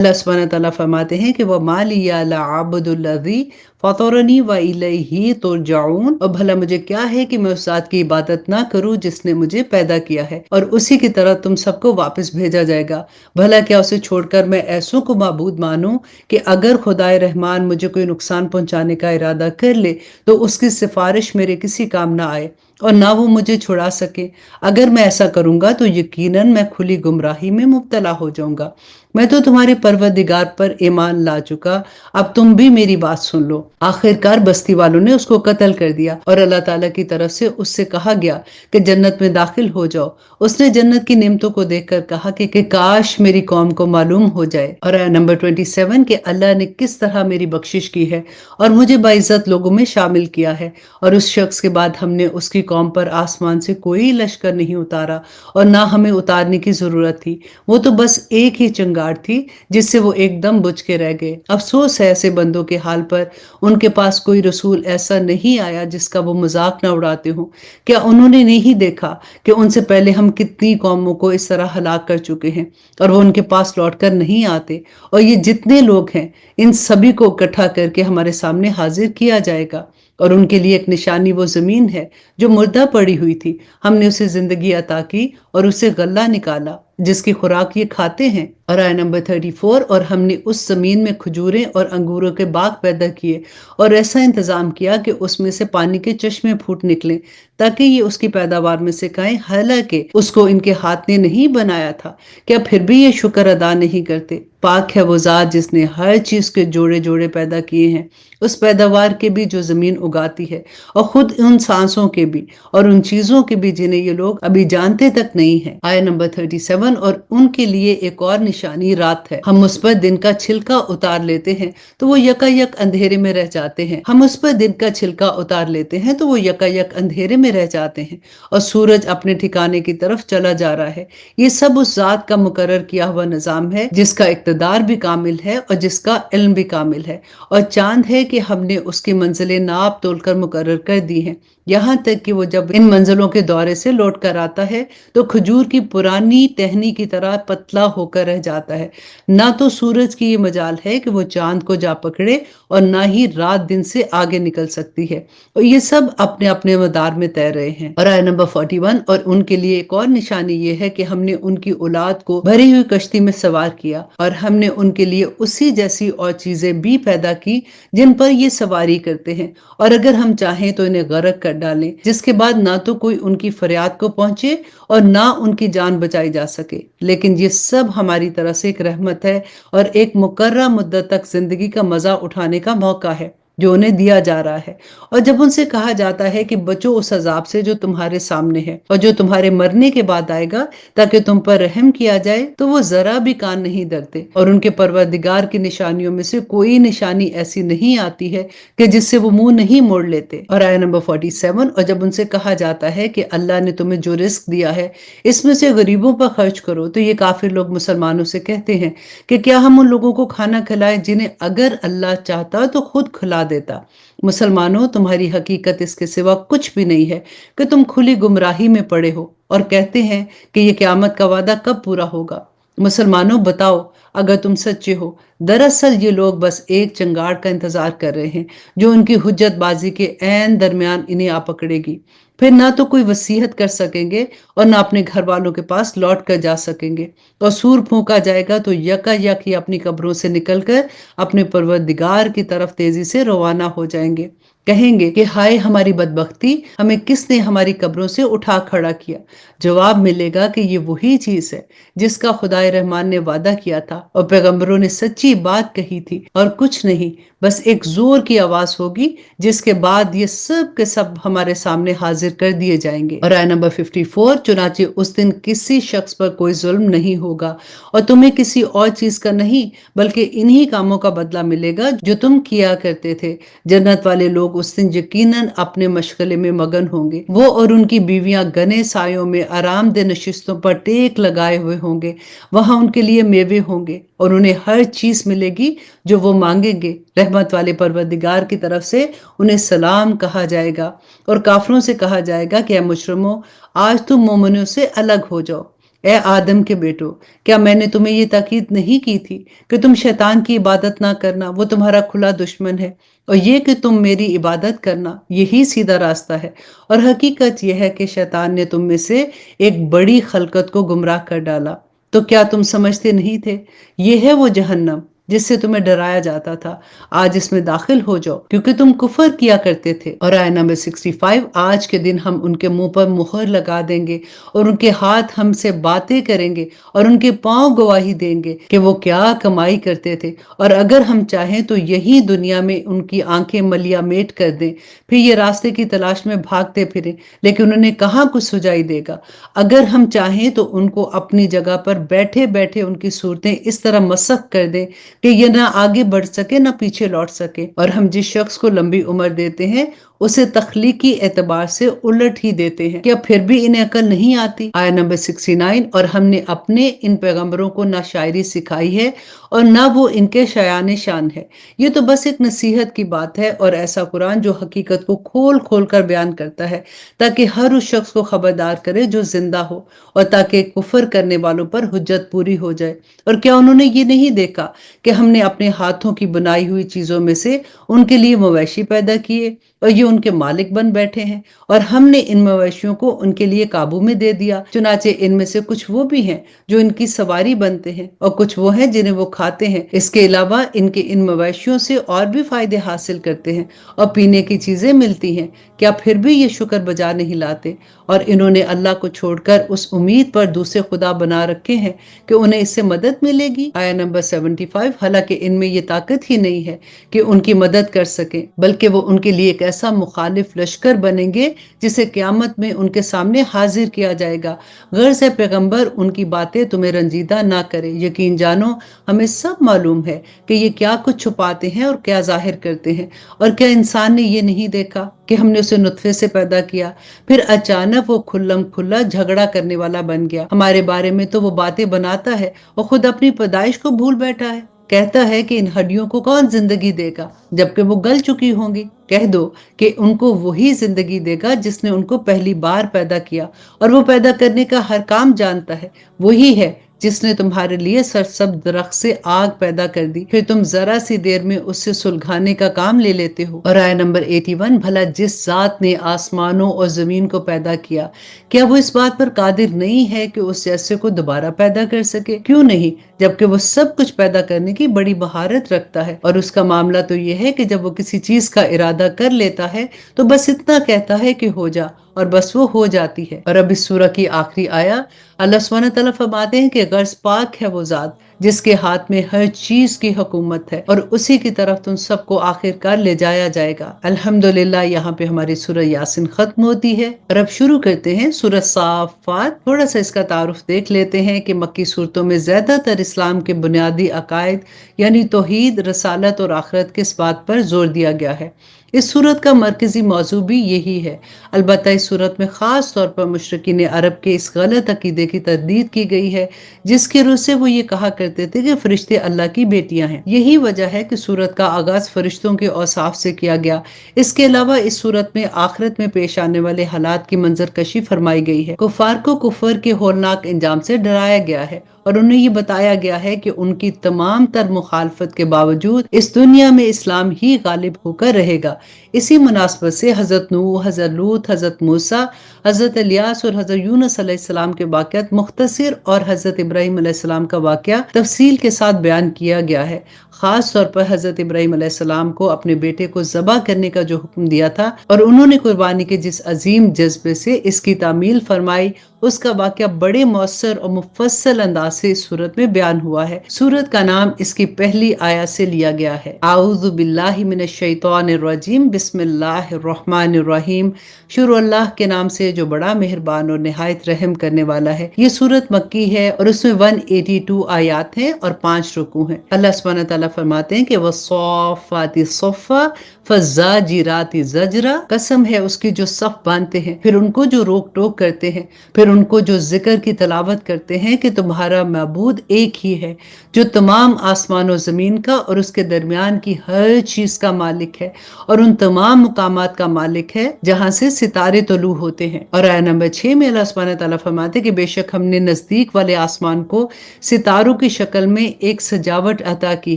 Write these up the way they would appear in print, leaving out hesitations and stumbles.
अल्लाह सुब्हानहू तआला फरमाते हैं कि वह मालिया ला आबुदुल्लज़ी फतरनी व इलैही तुरजाऊन, और भला मुझे क्या है कि मैं उस ज़ात की इबादत ना करूं जिसने मुझे पैदा किया है और उसी की तरह तुम सबको वापस भेजा जाएगा। भला क्या उसे छोड़कर मैं ऐसों को माबूद मानूं कि अगर खुदाए रहमान मुझे कोई नुकसान पहुंचाने का इरादा कर ले तो उसकी सिफारिश मेरे किसी काम ना आए और ना वो मुझे छुड़ा सके। अगर मैं ऐसा करूंगा तो यकीनन मैं खुली गुमराही में मुब्तला हो जाऊंगा। मैं तो तुम्हारे परवरदिगार पर ईमान ला चुका, अब तुम भी मेरी बात सुन लो। आखिरकार बस्ती वालों ने उसको कत्ल कर दिया और अल्लाह ताला की तरफ से उससे कहा गया कि जन्नत में दाखिल हो जाओ। उसने जन्नत की नेमतों को देखकर कहा कि काश मेरी कौम को मालूम हो जाए। और आया नंबर 27 के अल्लाह ने किस तरह मेरी बख्शिश की है और मुझे बाइज्जत लोगों में शामिल किया है, और उस शख्स के बाद हमने उसकी कौम पर आसमान से कोई लश्कर नहीं उतारा और ना हमें उतारने की जरूरत थी। वो तो बस एक ही चिंगार थी जिससे वो एकदम बुझ के रह गए। अफसोस है ऐसे बंदों के हाल पर, उनके पास कोई रसूल ऐसा नहीं आया जिसका वो मजाक न उड़ाते हो। क्या उन्होंने नहीं देखा कि उनसे पहले हम कितनी कौमों को इस तरह हलाक कर चुके हैं और वो उनके पास लौट कर नहीं आते। और ये जितने लोग हैं इन सभी को इकट्ठा करके हमारे सामने हाजिर किया जाएगा, और उनके लिए एक निशानी वो जमीन है जो मुर्दा पड़ी हुई थी। हमने उसे जिंदगी अता की और उसे गल्ला निकाला जिसकी खुराक ये खाते हैं। और आया नंबर 34, और हमने उस जमीन में खजूरें और अंगूरों के बाग पैदा किए और ऐसा इंतजाम किया कि उसमें से पानी के चश्मे फूट निकले ताकि ये उसकी पैदावार में से खाएं, हालांकि उसको इनके हाथ ने नहीं बनाया था। क्या फिर भी ये शुक्र अदा नहीं करते? पाक है वो जात जिसने हर चीज के जोड़े जोड़े पैदा किए हैं, उस पैदावार के भी जो जमीन उगाती है, और खुद उन सांसों के भी और उन चीजों के भी जिन्हें ये लोग अभी जानते तक नहीं है। आया नंबर 37, और उनके लिए एक और निशानी रात है। हम उस पर दिन का छिलका उतार लेते हैं तो वो यकायक अंधेरे में रह जाते हैं। हम उस पर दिन का छिलका उतार लेते हैं तो वो यकायक अंधेरे में रह जाते हैं और सूरज अपने ठिकाने की तरफ चला जा रहा है। ये सब उस जात का मुकर्रर किया हुआ निजाम है जिसका इक्तदार भी कामिल है और जिसका इल्म भी कामिल है। और चांद है कि हमने उसकी मंजिलें नाप तोल कर मुकर्रर कर दी हैं, यहाँ तक कि वो जब इन मंजिलों के दौरे से लौट कर आता है तो खजूर की पुरानी टहनी की तरह पतला होकर रह जाता है। ना तो सूरज की ये मजाल है कि वो चांद को जा पकड़े और ना ही रात दिन से आगे निकल सकती है, और ये सब अपने अपने मदार में तैर रहे हैं। और आया नंबर 41, और उनके लिए एक और निशानी ये है कि हमने उनकी औलाद को भरी हुई कश्ती में सवार किया और हमने उनके लिए उसी जैसी और चीजें भी पैदा की जिन पर ये सवारी करते हैं, और अगर हम चाहें तो इन्हें गर्क कर डालें, जिसके बाद ना तो कोई उनकी फरियाद को पहुंचे और ना उनकी जान बचाई जा सके। लेकिन ये सब हमारी तरफ से एक रहमत है और एक मुकर्रर मुद्दत तक जिंदगी का मजा उठाने का मौका है जो उन्हें दिया जा रहा है। और जब उनसे कहा जाता है कि बचो उस अजाब से जो तुम्हारे सामने है और जो तुम्हारे मरने के बाद आएगा ताकि तुम पर रहम किया जाए, तो वो जरा भी कान नहीं धरते और उनके परवरदिगार की निशानियों में से कोई निशानी ऐसी नहीं आती है कि जिससे वो मुंह नहीं मोड़ लेते। और आया नंबर 47, और जब उनसे कहा जाता है कि अल्लाह ने तुम्हें जो रिस्क दिया है इसमें से गरीबों पर खर्च करो, तो ये काफिर लोग मुसलमानों से कहते हैं कि क्या हम उन लोगों को खाना खिलाएं जिन्हें अगर अल्लाह चाहता तो खुद खिला देता। मुसलमानों, तुम्हारी हकीकत इसके सिवा कुछ भी नहीं है कि तुम खुली गुमराही में पड़े हो और कहते हैं कि ये क़यामत का वादा कब पूरा होगा। मुसलमानों, बताओ अगर तुम सच्चे हो। दरअसल ये लोग बस एक चंगाड़ का इंतजार कर रहे हैं जो उनकी हुज्जत बाजी के ऐन दरमियान इन्हें आ पकड़ेगी। फिर ना तो कोई वसीयत कर सकेंगे और ना अपने घर वालों के पास लौट कर जा सकेंगे, और सूर फूंका जाएगा तो यकायक ही अपनी कब्रों से निकलकर अपने परवरदिगार की तरफ तेजी से रवाना हो जाएंगे। कहेंगे कि हाय हमारी बदबख्ती, हमें किसने हमारी कब्रों से उठा खड़ा किया। जवाब मिलेगा कि ये वही चीज है जिसका खुदाए रहमान ने वादा किया था और पैगंबरों ने सच्ची बात कही थी, और कुछ नहीं, बस एक जोर की आवाज होगी जिसके बाद ये सब के सब हमारे सामने हाजिर कर दिए जाएंगे। और आया नंबर 54, चुनाचे उस दिन किसी शख्स पर कोई जुल्म नहीं होगा और तुम्हें किसी और चीज का नहीं बल्कि इन्हीं कामों का बदला मिलेगा जो तुम किया करते थे। जन्नत वाले लोग उस दिन यकीनन अपने मशगले में मगन होंगे। वो और उनकी बीवियां घने सायों में आरामदेह नशिस्तों पर टेक लगाए हुए होंगे। वहां उनके लिए मेवे होंगे और उन्हें हर चीज मिलेगी जो वो मांगेंगे। रहमत वाले परवरदिगार की तरफ से उन्हें सलाम कहा जाएगा और काफरों से कहा जाएगा कि ऐ मुजरिमों, आज तुम मोमिनों से अलग हो जाओ। اے آدم کے بیٹو، کیا میں نے تمہیں یہ تاکید نہیں کی تھی کہ تم شیطان کی عبادت نہ کرنا، وہ تمہارا کھلا دشمن ہے، اور یہ کہ تم میری عبادت کرنا، یہی سیدھا راستہ ہے۔ اور حقیقت یہ ہے کہ شیطان نے تم میں سے ایک بڑی خلقت کو گمراہ کر ڈالا۔ تو کیا تم سمجھتے نہیں تھے؟ یہ ہے وہ جہنم جس سے تمہیں ڈرایا جاتا تھا، آج اس میں داخل ہو جاؤ، کیونکہ تم کفر کیا کرتے تھے۔ اور آیت نمبر 65، آج کے دن ہم ان کے منہ پر مہر لگا دیں گے، اور ان کے ہاتھ ہم سے باتیں کریں گے، اور ان کے پاؤں گواہی دیں گے کہ وہ کیا کمائی کرتے تھے، اور اگر ہم چاہیں تو یہی دنیا میں ان کی آنکھیں ملیا میٹ کر دیں، پھر یہ راستے کی تلاش میں بھاگتے پھریں، لیکن انہیں کہاں کچھ سجائی دے گا۔ اگر ہم چاہیں تو ان کو اپنی جگہ پر بیٹھے بیٹھے ان کی صورتیں اس طرح مسخ کر دیں کہ یہ نہ آگے بڑھ سکے نہ پیچھے لوٹ سکے، اور ہم جس شخص کو لمبی عمر دیتے ہیں اسے تخلیقی اعتبار سے الٹ ہی دیتے ہیں۔ کیا پھر بھی انہیں عقل نہیں آتی؟ آیت نمبر 69، اور ہم نے اپنے ان پیغمبروں کو نہ شاعری سکھائی ہے اور نہ وہ ان کے شایان شان ہے، یہ تو بس ایک نصیحت کی بات ہے، اور ایسا قرآن جو حقیقت کو کھول کھول کر بیان کرتا ہے تاکہ ہر اس شخص کو خبردار کرے جو زندہ ہو، اور تاکہ کفر کرنے والوں پر حجت پوری ہو جائے۔ اور کیا انہوں نے یہ نہیں دیکھا کہ ہم نے اپنے ہاتھوں کی بنائی ہوئی چیزوں میں سے ان کے لیے مویشی پیدا کیے، اور یہ ان کے مالک بن بیٹھے ہیں، اور ہم نے ان مویشیوں کو ان کے لیے قابو میں دے دیا، چنانچہ ان میں سے کچھ وہ بھی ہیں جو ان کی سواری بنتے ہیں، اور کچھ وہ ہیں جنہیں وہ کھاتے ہیں، اس کے علاوہ ان کے ان مویشیوں سے اور بھی فائدے حاصل کرتے ہیں، اور پینے کی چیزیں ملتی ہیں۔ کیا پھر بھی یہ شکر بجا نہیں لاتے؟ اور انہوں نے اللہ کو چھوڑ کر اس امید پر دوسرے خدا بنا رکھے ہیں کہ انہیں اس سے مدد ملے گی۔ آیت نمبر 75، حالانکہ ان میں یہ طاقت ہی نہیں ہے کہ ان کی مدد کر سکیں، بلکہ وہ ان کے لیے ایک ایسا مخالف لشکر بنیں گے جسے قیامت میں ان کے سامنے حاضر کیا جائے گا۔ غرض ہے پیغمبر ان کی باتیں تمہیں رنجیدہ نہ کرے، یقین جانو ہمیں سب معلوم ہے کہ یہ کیا کچھ چھپاتے ہیں اور کیا ظاہر کرتے ہیں۔ اور کیا انسان نے یہ نہیں دیکھا کہ ہم نے اسے نطفے سے پیدا کیا، پھر اچانک وہ کھلم کھلا جھگڑا کرنے والا بن گیا۔ ہمارے بارے میں تو وہ باتیں بناتا ہے اور خود اپنی پیدائش کو بھول بیٹھا ہے، کہتا ہے کہ ان ہڈیوں کو کون زندگی دے گا جبکہ وہ گل چکی ہوں گی۔ کہہ دو کہ ان کو وہی زندگی دے گا جس نے ان کو پہلی بار پیدا کیا، اور وہ پیدا کرنے کا ہر کام جانتا ہے، وہی ہے جس نے تمہارے لیے سرسبز درخت سے آگ پیدا کر دی، پھر تم ذرا سی دیر میں اس سے سلگھانے کا کام لے لیتے ہو۔ اور آیت نمبر 81، بھلا جس ذات نے آسمانوں اور زمین کو پیدا کیا، کیا وہ اس بات پر قادر نہیں ہے کہ اس جیسے کو دوبارہ پیدا کر سکے؟ کیوں نہیں، جبکہ وہ سب کچھ پیدا کرنے کی بڑی مہارت رکھتا ہے۔ اور اس کا معاملہ تو یہ ہے کہ جب وہ کسی چیز کا ارادہ کر لیتا ہے تو بس اتنا کہتا ہے کہ ہو جا، اور بس وہ ہو جاتی ہے۔ اور اب اس سورہ کی آخری آیت اللہ سبحانہ تعالیٰ فرماتے ہیں کہ غرض پاک ہے وہ ذات جس کے ہاتھ میں ہر چیز کی حکومت ہے، اور اسی کی طرف تم سب کو آخر کار لے جایا جائے گا۔ الحمدللہ، یہاں پہ ہماری سورہ یاسین ختم ہوتی ہے، اور اب شروع کرتے ہیں سورہ صافات۔ تھوڑا سا اس کا تعارف دیکھ لیتے ہیں کہ مکی صورتوں میں زیادہ تر اسلام کے بنیادی عقائد یعنی توحید، رسالت اور آخرت کے اس بات پر زور دیا گیا ہے۔ اس صورت کا مرکزی موضوع بھی یہی ہے، البتہ اس صورت میں خاص طور پر مشرکین عرب کے اس غلط عقیدے کی تردید کی گئی ہے جس کی روح سے وہ یہ کہا کرتے تھے کہ فرشتے اللہ کی بیٹیاں ہیں۔ یہی وجہ ہے کہ صورت کا آغاز فرشتوں کے اوصاف سے کیا گیا۔ اس کے علاوہ اس صورت میں آخرت میں پیش آنے والے حالات کی منظر کشی فرمائی گئی ہے۔ کفار کو کفر کے ہولناک انجام سے ڈرایا گیا ہے، اور انہیں یہ بتایا گیا ہے کہ ان کی تمام تر مخالفت کے باوجود اس دنیا میں اسلام ہی غالب ہو کر رہے گا۔ اسی مناسبت سے حضرت نوح، حضرت لوط، حضرت موسیٰ، حضرت الیاس اور حضرت یونس علیہ السلام کے واقعات مختصر اور حضرت ابراہیم علیہ السلام کا واقعہ تفصیل کے ساتھ بیان کیا گیا ہے۔ خاص طور پر حضرت ابراہیم علیہ السلام کو اپنے بیٹے کو ذبح کرنے کا جو حکم دیا تھا اور انہوں نے قربانی کے جس عظیم جذبے سے اس کی تعمیل فرمائی، اس کا واقعہ بڑے مؤثر اور مفصل انداز سے اس سورت میں بیان ہوا ہے۔ سورت کا نام اس کی پہلی آیت سے لیا گیا ہے، اعوذ باللہ من الشیطان الرجیم، بسم اللہ الرحمن الرحیم، شروع اللہ کے نام سے جو بڑا مہربان اور نہایت رحم کرنے والا ہے۔ یہ سورت مکی ہے اور اس میں 182 آیات ہیں اور 5 رکوع ہیں۔ اللہ سبحانہ تعالیٰ فرماتے ہیں کہ وَالصَّافَّاتِ صَفًّا فَالزَّاجِرَاتِ زَجْرًا، قسم ہے اس کی جو صف باندھتے ہیں پھر ان کو جو روک ٹوک کرتے ہیں، پھر उनको जो जिक्र की तलावत करते हैं कि तुम्हारा मबूद एक ही है जो तमाम आसमान और ज़मीन का और उसके दरमियान की हर चीज़ का मालिक है और उन तमाम मुकामात का मालिक है जहाँ से सितारे तुलू होते हैं। और आया नंबर 6 में अल्लाह सुब्हानहू तआला फरमाते कि बेशक हमने नज़दीक वाले आसमान को सितारों की शक्ल में एक सजावट अता की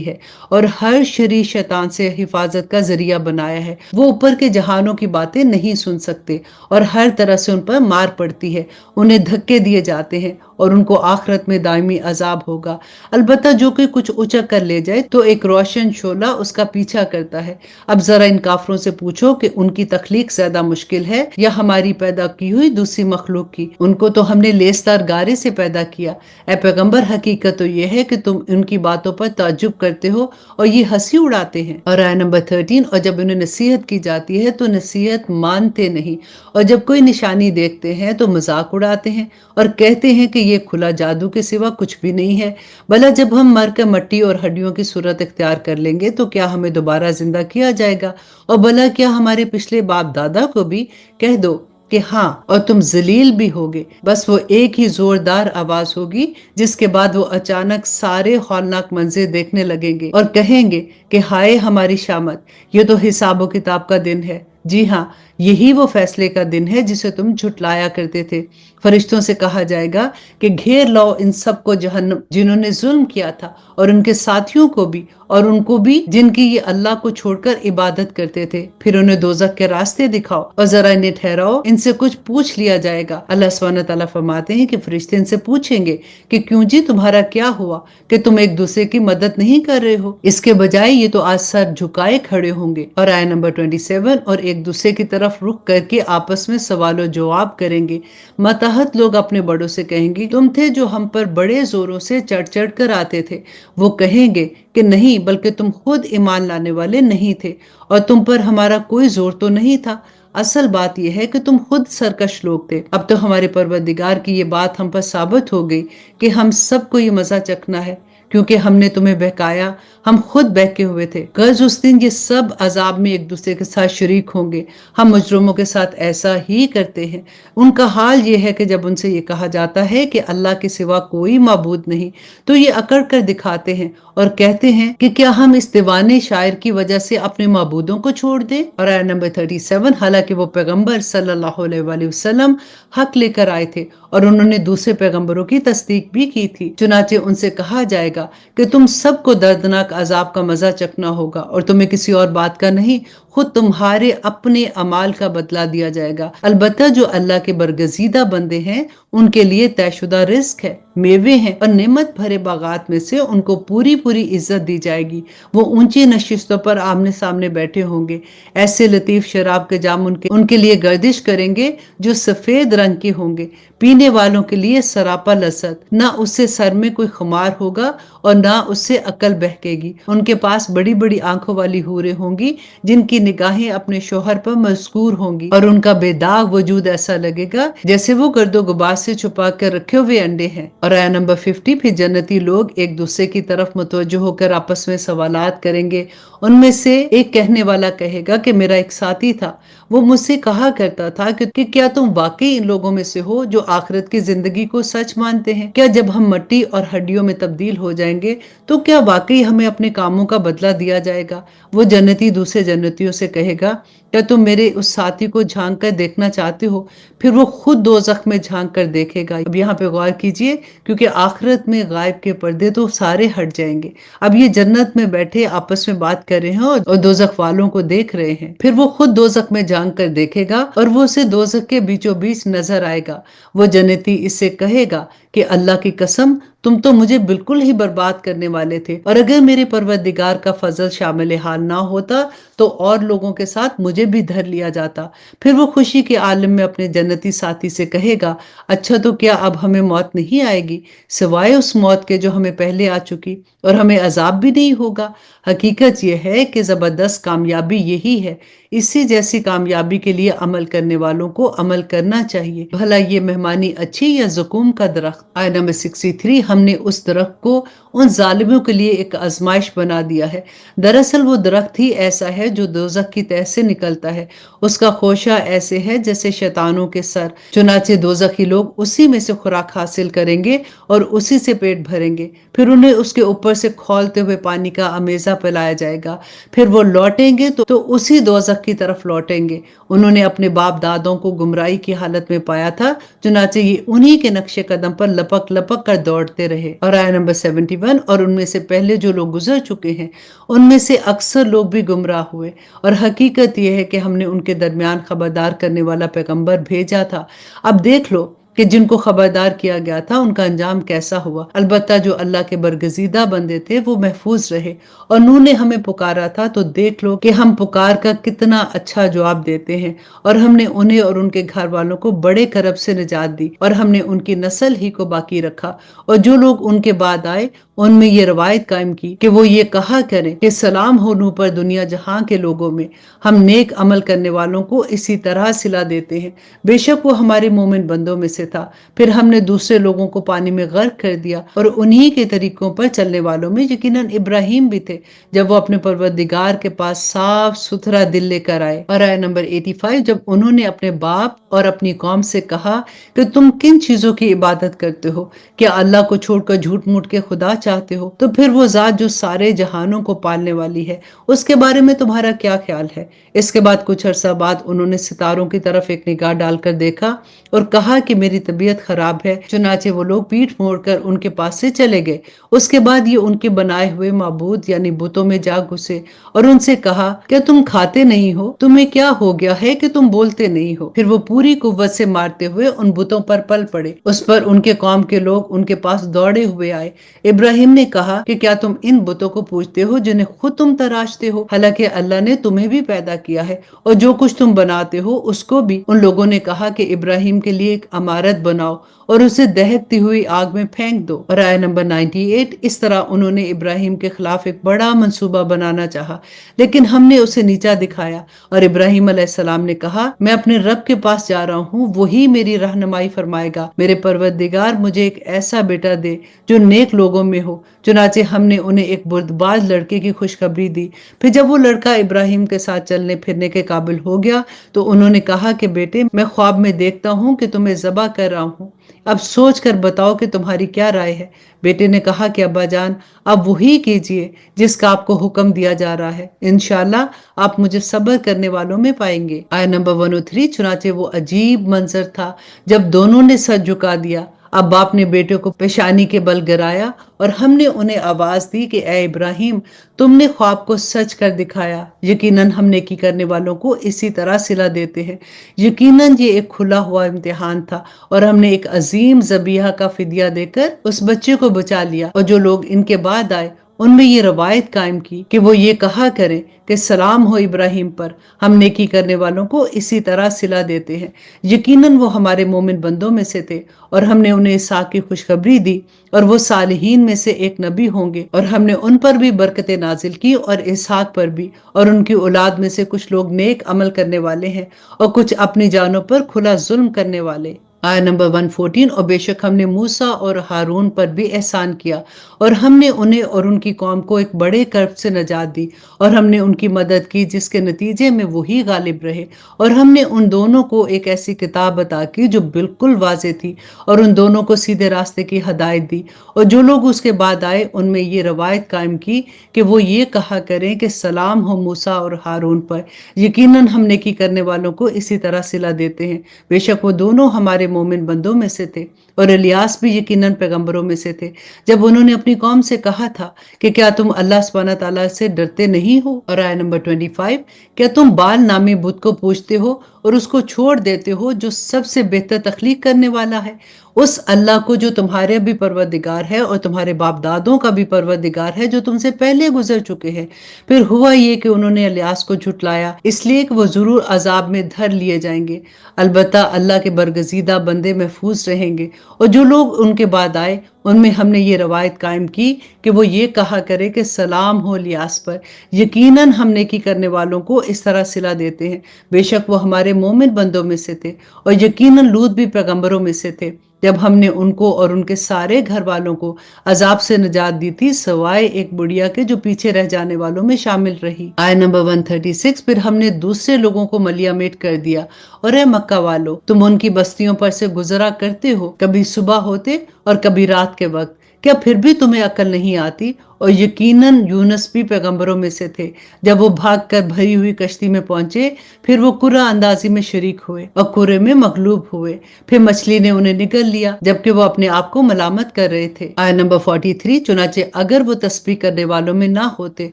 है और हर शरी शैतान से हिफाजत का जरिया बनाया है। वो ऊपर के जहानों की बातें नहीं सुन सकते और हर तरह से उन पर मार पड़ती है, उन्हें धक्के दिए जाते हैं और उनको आखिरत में दायमी अजाब होगा। अलबत्ता जो कोई कुछ उचक कर ले जाए तो एक रोशन शोला उसका पीछा करता है। अब जरा इन काफरों से पूछो कि उनकी तख्लीक ज्यादा मुश्किल है या हमारी पैदा की हुई दूसरी मखलूक की। उनको तो हमने लेसदार गारे से पैदा किया। ए पैगंबर, हकीकत तो यह है कि तुम उनकी बातों पर ताज्जुब करते हो और ये हंसी उड़ाते हैं। और आया नंबर 13, और जब उन्हें नसीहत की जाती है तो नसीहत मानते नहीं और जब कोई निशानी देखते हैं तो मजाक उड़ाते हैं और कहते हैं कि ये खुला जादू के सिवा कुछ भी नहीं है। भला जब हम मर कर मट्टी और हड्डियों की सूरत इख्तियार कर लेंगे तो क्या हमें दोबारा जिंदा किया जाएगा? और भला क्या हमारे पिछले बाप दादा को भी कह दो कि हाँ, और तुम जलील भी होगे। बस वो एक ही जोरदार आवाज होगी जिसके बाद वो अचानक सारे हौलनाक मंजर देखने लगेंगे और कहेंगे कि हाय हमारी शामत, ये तो हिसाब किताब का दिन है। जी हाँ, यही वो फैसले का दिन है जिसे तुम झुटलाया करते थे। फरिश्तों से कहा जाएगा कि घेर लाओ इन सबको जहन्नम, जिन्होंने जुल्म किया था और उनके साथियों को भी और उनको भी जिनकी ये अल्लाह को छोड़कर इबादत करते थे। फिर उन्हें दोजख के रास्ते दिखाओ और जरा इन्हें ठहराओ, इनसे कुछ पूछ लिया जाएगा। अल्लाह सुब्हानहू तआला फरमाते हैं कि फरिश्ते इनसे पूछेंगे कि क्यों जी, तुम्हारा क्या हुआ कि तुम एक दूसरे की मदद नहीं कर रहे हो? इसके बजाय ये तो आज सर झुकाए खड़े होंगे। और आया नंबर 27, और एक दूसरे की तरफ रुख करके आपस में सवालो जवाब करेंगे। मतहत लोग अपने बड़ों से कहेंगे, तुम थे जो हम पर बड़े जोरों से चढ़ चढ़ कर आते थे। वो कहेंगे कि नहीं, बल्कि तुम खुद ईमान लाने वाले नहीं थे और तुम पर हमारा कोई जोर तो नहीं था। असल बात यह है कि तुम खुद सरकश लोग थे। अब तो हमारे परवरदिगार की ये बात हम पर साबित हो गई कि हम सबको ये मजा चखना है, क्योंकि हमने तुम्हें बहकाया, हम खुद बहके हुए थे। गर्ज उस दिन ये सब अजाब में एक दूसरे के साथ शरीक होंगे। हम मुजरिमों के साथ ऐसा ही करते हैं। उनका हाल ये है कि जब उनसे ये कहा जाता है कि अल्लाह के सिवा कोई माबूद नहीं, तो ये अकड़ कर दिखाते हैं और कहते हैं कि क्या हम इस दीवाने शायर की वजह से अपने माबूदों को छोड़ दें। और आया नंबर 37, हालांकि वो पैगंबर सल्लल्लाहु अलैहि वसल्लम हक लेकर आए थे और उन्होंने दूसरे पैगंबरों की तस्दीक भी की थी। चुनाचे उनसे कहा जाएगा कि तुम सबको दर्दनाक अजाब का मजा चखना होगा और तुम्हें किसी और बात का नहीं, खुद तुम्हारे अपने अमाल का बदला दिया जाएगा। अलबत्ता जो अल्लाह के बरगजीदा बंदे हैं उनके लिए तयशुदा रिस्क है, मेवे हैं और नेमत भरे बागात में से उनको पूरी पूरी इज्जत दी जाएगी। वो ऊंची नशिस्तों पर आमने सामने बैठे होंगे। ऐसे लतीफ शराब के जाम उनके लिए गर्दिश करेंगे जो सफेद रंग के होंगे। पीने वालों के लिए सरापा लसत, ना उससे सर में कोई खुमार होगा और ना उससे अकल बहकेगी। उनके पास बड़ी बड़ी आंखों वाली हूरें होंगी जिनकी निगाहें अपने शोहर पर मजकूर होंगी और उनका बेदाग वजूद ऐसा लगेगा जैसे वो गर्दो गुबार से छुपा कर रखे हुए अंडे हैं। और आया नंबर 50, फिर जन्नती लोग एक दूसरे की तरफ मुतवज्जो होकर आपस में सवालात करेंगे। उनमें से एक कहने वाला कहेगा कि मेरा एक साथी था, वो मुझसे कहा करता था कि क्या तुम वाकई इन लोगों में से हो जो आखिरत की जिंदगी को सच मानते हैं? क्या जब हम मिट्टी और हड्डियों में तब्दील हो जाएंगे तो क्या वाकई हमें अपने कामों का बदला दिया जाएगा? वो जन्नती दूसरे जन्नतियों से कहेगा, क्या तुम मेरे उस साथी को झांक कर देखना चाहते हो? फिर वो खुद दोज़ख में झांक कर देखेगा। अब यहाँ पे गौर कीजिए, क्योंकि आखिरत में गायब के पर्दे तो सारे हट जाएंगे। अब ये जन्नत में बैठे आपस में बात कर रहे हैं और दोज़ख वालों को देख रहे हैं। फिर वो खुद दोज़ख में झांक कर देखेगा और वो उसे दोज़ख के बीचों बीच नजर आएगा। वो जन्नती इससे कहेगा कि अल्लाह की कसम, तुम तो मुझे बिल्कुल ही बर्बाद करने वाले थे और अगर मेरे परवरदिगार का फजल शामिल हाल ना होता तो और लोगों के साथ मुझे भी धर लिया जाता। फिर वो खुशी के आलम में अपने जन्नती साथी से कहेगा, अच्छा तो क्या अब हमें मौत नहीं आएगी सिवाय उस मौत के जो हमें पहले आ चुकी, और हमें अजाब भी नहीं होगा। हकीकत यह है कि जबरदस्त कामयाबी यही है। इसी जैसी कामयाबी के लिए अमल करने वालों को अमल करना चाहिए। भला ये मेहमानी अच्छी या ज़ुकूम का दरख्त? आया नंबर 63, हमने उस दरख्त को उन जालिमों के लिए एक आजमाइश बना दिया है। दरअसल वो दरख्त ही ऐसा है जो दोजख की तह से निकलता है। उसका खोशा ऐसे है जैसे शैतानों के सर। चुनाचे दोजखी लोग उसी में से खुराक हासिल करेंगे और उसी से पेट भरेंगे। फिर उन्हें उसके ऊपर से खौलते हुए पानी का अमेजा पिलाया जाएगा। फिर वो लौटेंगे तो उसी दोजख की तरफ लौटेंगे। उन्होंने अपने बाप दादों को गुमराही की हालत में पाया था, चुनाचे ये उन्हीं के नक्शे कदम पर लपक लपक कर दौड़ते रहे। और आया नंबर 71, और उनमें से पहले जो लोग गुजर चुके हैं उनमें से अक्सर लोग भी गुमराह हुए, और हकीकत यह है कि हमने उनके दरमियान खबरदार करने वाला पैगंबर भेजा था। अब देख लो कि जिनको खबरदार किया गया था उनका अंजाम कैसा हुआ। अलबत्ता जो अल्लाह के बरगजीदा बंदे थे वो महफूज रहे। और नूह ने हमें पुकारा था तो देख लो कि हम पुकार का कितना अच्छा जवाब देते हैं। और हमने उन्हें और उनके घर वालों को बड़े करब से निजात दी, और हमने उनकी नस्ल ही को बाकी रखा। और जो लोग उनके बाद आए उनमें ये रवायत कायम की कि वो ये कहा करें कि सलाम हो नूह पर दुनिया जहां के लोगों में। हम नेक अमल करने वालों को इसी तरह सिला देते हैं। बेशक वो हमारे मोमिन बंदों में से था। फिर हमने दूसरे लोगों को पानी में गर्क कर दिया, और उन्हीं के तरीकों पर चलने वालों में यकीनन इब्राहिम भी थे, जब वो अपने परवरदिगार के पास साफ सुथरा दिल लेकर आए। और आया नंबर 85, जब उन्होंने अपने बाप और अपनी कौम से कहा कि तुम किन चीजों की इबादत करते हो, क्या अल्लाह को छोड़कर झूठ मूठ के खुदा चाहते हो? तो फिर वो जात जो सारे जहानों को पालने वाली है, उसके बारे में तुम्हारा क्या ख्याल है? इसके बाद कुछ अरसा बाद उन्होंने सितारों की तरफ एक निगाह डालकर देखा और कहा कि मेरी तबीयत खराब है। चुनाचे वो लोग पीठ मोड़कर उनके पास से चले गए। उसके बाद ये उनके बनाए हुए माबूद यानी बुतों में जा घुसे और उनसे कहा, क्या तुम खाते नहीं हो? तुम्हें क्या हो गया है कि तुम बोलते नहीं हो? फिर वो पूरी कुव्वत से मारते हुए उन बुतों पर पल पड़े। उस पर उनके कौम के लोग उनके पास दौड़े हुए आए। इब्राहिम ने कहा कि क्या तुम इन बुतों को पूजते हो जिन्हें खुद तुम तराशते हो? हालांकि अल्लाह ने तुम्हें भी पैदा किया है और जो कुछ तुम बनाते हो उसको भी। उन लोगों ने कहा कि इब्राहिम के लिए एक अमारत बनाओ और उसे दहकती हुई आग में फेंक दो। और आया नंबर 98, इस तरह उन्होंने इब्राहिम के खिलाफ एक बड़ा मंसूबा बनाना चाहा, लेकिन हमने उसे नीचा दिखाया। और इब्राहिम अलैहिस्सलाम ने कहा, मैं अपने रब के पास जा रहा हूँ, वही मेरी रहनुमाई फरमाएगा। मेरे परवरदिगार मुझे एक ऐसा बेटा दे जो नेक लोगों में हो। चुनाचे हमने उन्हें एक बुर्दबाज लड़के की खुशखबरी दी। फिर जब वो लड़का इब्राहिम के साथ चलने फिरने के काबिल हो गया तो उन्होंने कहा कि बेटे, मैं ख्वाब में देखता हूँ कि तुम्हें ज़बह कर रहा हूँ। अब सोच कर बताओ कि तुम्हारी क्या राय है? बेटे ने कहा कि अब्बा जान, आप वही कीजिए जिसका आपको हुक्म दिया जा रहा है। इंशाल्लाह आप मुझे सब्र करने वालों में पाएंगे। आया नंबर 103, चुनाचे वो अजीब मंजर था जब दोनों ने सर झुका दिया। अब बाप ने बेटे को पेशानी के बल गिराया और हमने उन्हें आवाज दी कि ए इब्राहिम, तुमने ख्वाब को सच कर दिखाया। यकीनन हम नेकी करने वालों को इसी तरह सिला देते हैं। यकीनन ये एक खुला हुआ इम्तिहान था और हमने एक अजीम ज़बीहा का फिदिया देकर उस बच्चे को बचा लिया। और जो लोग इनके बाद आए उनमें ये रवायत कायम की कि वो ये कहा करें कि सलाम हो इब्राहिम पर, हम नेकी करने वालों को इसी तरह सिला देते हैं। यकीनन वो हमारे मोमिन बंदों में से थे और हमने उन्हें इसहाक की खुशखबरी दी और वो सालिहीन में से एक नबी होंगे। और हमने उन पर भी बरकतें नाजिल की और इसहाक पर भी, और उनकी औलाद में से कुछ लोग नेक अमल करने वाले हैं और कुछ अपनी जानों पर खुला जुल्म करने वाले। आया नंबर 114, और बेशक हमने मूसा और हारून पर भी एहसान किया और हमने उन्हें और उनकी कौम को एक बड़े कर्ब से नजात दी और हमने उनकी मदद की जिसके नतीजे में वही गालिब रहे। और हमने उन दोनों को एक ऐसी किताब अता की जो बिल्कुल वाज़े थी और उन दोनों को सीधे रास्ते की हदायत दी। और जो लोग उसके बाद आए उनमें ये रवायत कायम की कि वो ये कहा करें कि सलाम हो मूसा और हारून पर, यकीनन हम नेकी करने वालों को इसी तरह सिला देते हैं। बेशक वो दोनों हमारे मोमिन बंदों में से थे और इलियास भी यकीनन पैगंबरों में से थे। जब उन्होंने अपनी कौम से कहा था कि क्या तुम अल्लाह सुब्हानहू तआला से डरते नहीं हो? और आया नंबर 25, क्या तुम बाल नामी बुत को पूजते हो और उसको छोड़ देते हो जो सबसे बेहतर तख्लीक करने वाला है, उस अल्लाह को जो तुम्हारे भी परवरदिगार है और तुम्हारे बाप दादों का भी परवरदिगार है जो तुमसे पहले गुजर चुके हैं। फिर हुआ ये कि उन्होंने इलियास को झुटलाया, इसलिए कि वो जरूर अजाब में धर लिए जाएंगे। अलबत्ता अल्लाह के बरगजीदा बंदे महफूज रहेंगे। और जो लोग उनके बाद आए उनमें हमने ये रवायत कायम की कि वो ये कहा करे कि सलाम हो इलियास पर, यकीनन हम नेकी करने वालों को इस तरह सिला देते हैं। बेशक वो हमारे मोमिन बंदों में से थे और यकीनन लूत भी पैगंबरों में से थे जब हमने उनको और उनके सारे घर वालों को अजाब से निजात दी थी सवाए एक बुढ़िया के जो पीछे रह जाने वालों में शामिल रही। आय नंबर 136, फिर हमने दूसरे लोगों को मलियामेट कर दिया और ए मक्का वालों, तुम उनकी बस्तियों पर से गुजरा करते हो, कभी सुबह होते और कभी रात के वक्त, क्या फिर भी तुम्हें अकल नहीं आती? और यकीनन यूनुस भी पैगंबरों में से थे। जब वो भागकर भरी हुई कश्ती में पहुंचे, फिर वो कुर्रा अंदाजी में शरीक हुए और कुर्रे में मगलूब हुए। फिर मछली ने उन्हें निगल लिया जबकि वो अपने आप को मलामत कर रहे थे। आय नंबर 43, चुनाचे अगर वो तस्बीह करने वालों में ना होते